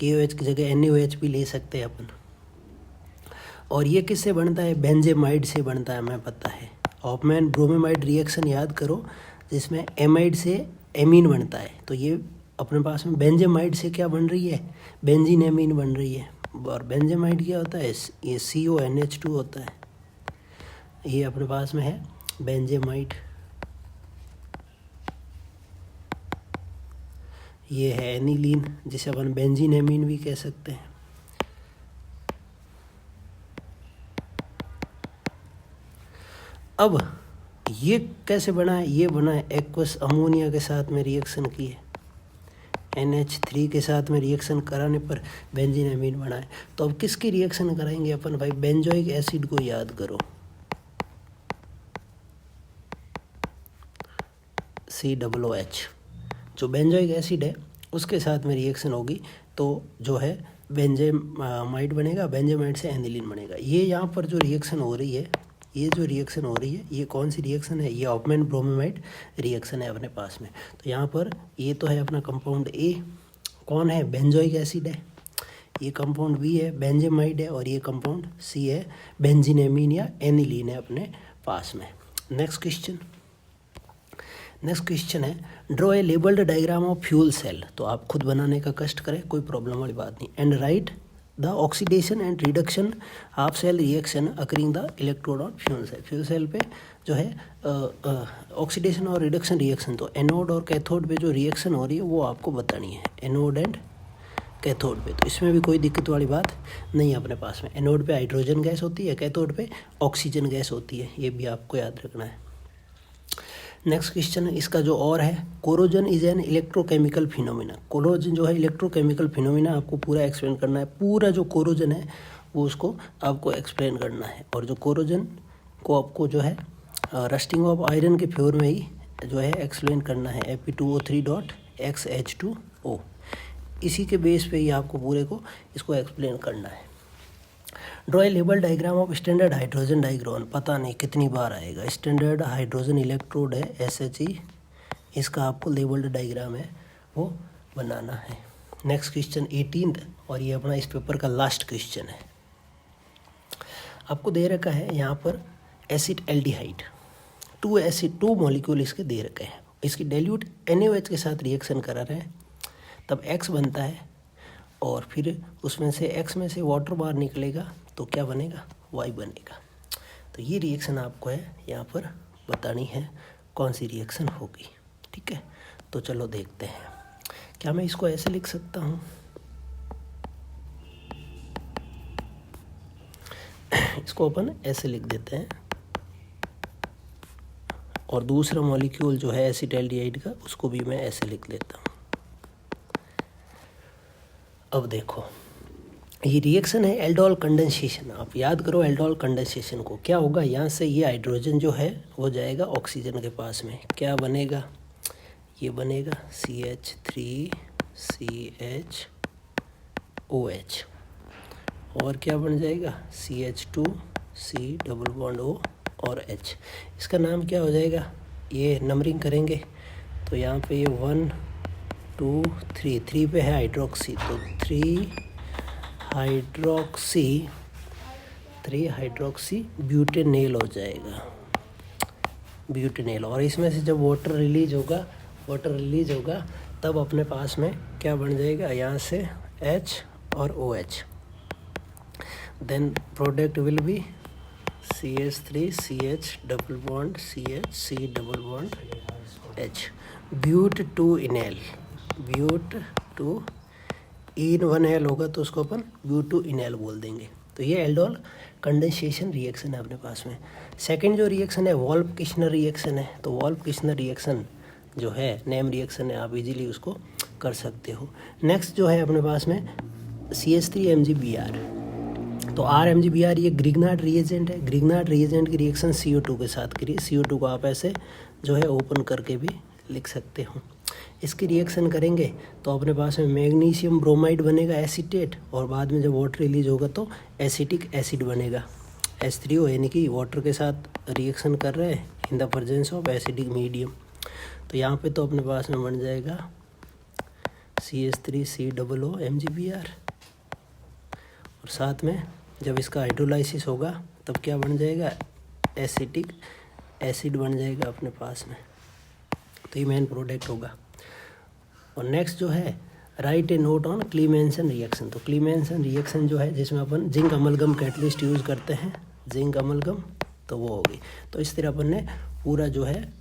KOH की जगह NaOH भी ले सकते हैं अपन। और ये किससे बनता है, बेंजेमाइड से बनता है, हमें पता है। हॉफमैन ब्रोमेमाइड रिएक्शन याद करो, जिसमें एमाइड से एमीन बनता है। तो ये अपने पास में बेंजेमाइड से क्या बन रही है, बेंजीनेमीन बन रही है। और बेंजेमाइड क्या होता है, ये CONH2 होता है। ये अपने पास में है बेंजेमाइड, ये है एनिलीन जिसे अपन बेंजीनेमीन भी कह सकते हैं। अब ये कैसे बना है, ये बना है एक्वस अमोनिया के साथ में रिएक्शन की है, NH3 के साथ में रिएक्शन कराने पर बेंजीनेमीन बना है। तो अब किसकी रिएक्शन कराएंगे अपन भाई, बेंजोइक एसिड को याद करो, COOH। जो बेंजोइक एसिड है उसके साथ में रिएक्शन होगी तो जो है बेंजेमाइड बनेगा, बेंजेमाइड से एनिलीन बनेगा। ये यहाँ पर जो रिएक्शन हो रही है, ये जो रिएक्शन हो रही है ये कौन सी रिएक्शन है, ये हॉफमैन ब्रोमेमाइड रिएक्शन है अपने पास में। तो यहाँ पर ये तो है अपना कंपाउंड A, कौन है, बेंजोइक एसिड है। ये कंपाउंड B है, बेंजेमाइड है। और ये कंपाउंड C है, बेंजीनेमीन या एनिलीन है अपने पास में। नेक्स्ट क्वेश्चन है, draw a labelled diagram of fuel cell. तो आप खुद बनाने का कष्ट करें, कोई प्रॉब्लम वाली बात नहीं। And write the oxidation and reduction half cell reaction occurring the electrode on fuel cell. Fuel cell पे जो है ऑक्सीडेशन और रिडक्शन रिएक्शन, तो एनोड और कैथोड पे जो रिएक्शन हो रही है वो आपको बतानी है, एनोड एंड कैथोड पे। तो इसमें भी कोई दिक्कत वाली बात नहीं है अपने पास में। एनोड पे हाइड्रोजन गैस होती है, कैथोड पे ऑक्सीजन गैस होती है, ये भी आपको याद रखना है। नेक्स्ट क्वेश्चन इसका जो और है, corrosion is an electrochemical phenomena. Corrosion जो है इलेक्ट्रोकेमिकल फिनोमिना, आपको पूरा एक्सप्लेन करना है। पूरा जो कोरोजन है वो उसको आपको एक्सप्लेन करना है। और जो कोरोजन को आपको जो है रस्टिंग ऑफ आयरन के फेवर में ही जो है एक्सप्लेन करना है, Fe2O3.XH2O। इसी के बेस पे ही आपको पूरे को इसको एक्सप्लेन करना है। Draw A label diagram of standard hydrogen diagram. पता नहीं कितनी बार आएगा, स्टैंडर्ड हाइड्रोजन इलेक्ट्रोड है SHE, इसका आपको लेबल्ड डायग्राम है वो बनाना है। नेक्स्ट क्वेश्चन 18th, और ये अपना इस पेपर का लास्ट क्वेश्चन है। आपको दे रखा है यहाँ पर एसिड एल्डिहाइड, 2 मॉलिक्यूल इसके दे रखे हैं। इसकी डाइल्यूट NaOH के साथ रिएक्शन करा रहे हैं तब X बनता है, और फिर उसमें से X में से वाटर बाहर निकलेगा तो क्या बनेगा, Y बनेगा। तो ये रिएक्शन आपको है यहाँ पर बतानी है कौन सी रिएक्शन होगी, ठीक है। तो चलो देखते हैं, क्या मैं इसको ऐसे लिख सकता हूँ, इसको अपन ऐसे लिख देते हैं, और दूसरा मॉलिक्यूल जो है एसिटाल्डिहाइड का उसको भी मैं ऐसे लिख लेता हूँ। अब देखो ये रिएक्शन है एल्डोल कंडेंसेशन। आप याद करो एल्डोल कंडेंसेशन को, क्या होगा, यहाँ से ये हाइड्रोजन जो है वो जाएगा ऑक्सीजन के पास में, क्या बनेगा, ये बनेगा CH3CHOH, और क्या बन जाएगा CH2C डबल बॉन्ड O और H। इसका नाम क्या हो जाएगा, ये नंबरिंग करेंगे तो यहाँ पे ये 1 2 3 3 पे है हाइड्रोक्सी, तो 3 हाइड्रोक्सी ब्यूटेनेल हो जाएगा, ब्यूटेनेल। और इसमें से जब वाटर रिलीज होगा तब अपने पास में क्या बन जाएगा, यहाँ से H और OH, then product will be CH3CH double bond CH C double bond H, but two enal, but two en 1 al होगा तो उसको अपन ब्यूट टू इनेल बोल देंगे। तो ये एल्डोल कंडेंसेशन रिएक्शन है अपने पास में। सेकंड जो रिएक्शन है वोल्फ-किश्नर रिएक्शन है। तो वोल्फ-किश्नर रिएक्शन जो है नेम रिएक्शन है, आप इजीली उसको कर सकते हो। नेक्स्ट जो है अपने पास में CH3MgBr। तो RMgBr ये ग्रिग्नार्ड रिएजेंट है। ग्रिग्नार्ड रिएजेंट की रिएक्शन CO2 के साथ करिए। CO2 को आप ऐसे जो है ओपन करके भी लिख सकते हो। इसकी रिएक्शन करेंगे तो अपने पास में मैग्नीशियम ब्रोमाइड बनेगा एसीटेट, और बाद में जब वाटर रिलीज होगा तो एसिटिक एसिड बनेगा H3O, यानी कि वाटर के साथ रिएक्शन कर रहे हैं in the presence of acidic medium. तो यहाँ पे तो अपने पास में बन जाएगा CH3COOMgBr, और साथ में जब इसका हाइड्रोलाइसिस होगा तब क्या बन जाएगा, एसिटिक एसिड बन जाएगा अपने पास में। तो ये मेन प्रोडक्ट होगा। और नेक्स्ट जो है right A note on क्लीमेंसन reaction. तो क्लीमेंसन रिएक्शन जो है जिसमें अपन जिंक अमलगम कैटलिस्ट यूज़ करते हैं, जिंक अमलगम, तो वो होगी। तो इस तरह अपन ने पूरा जो है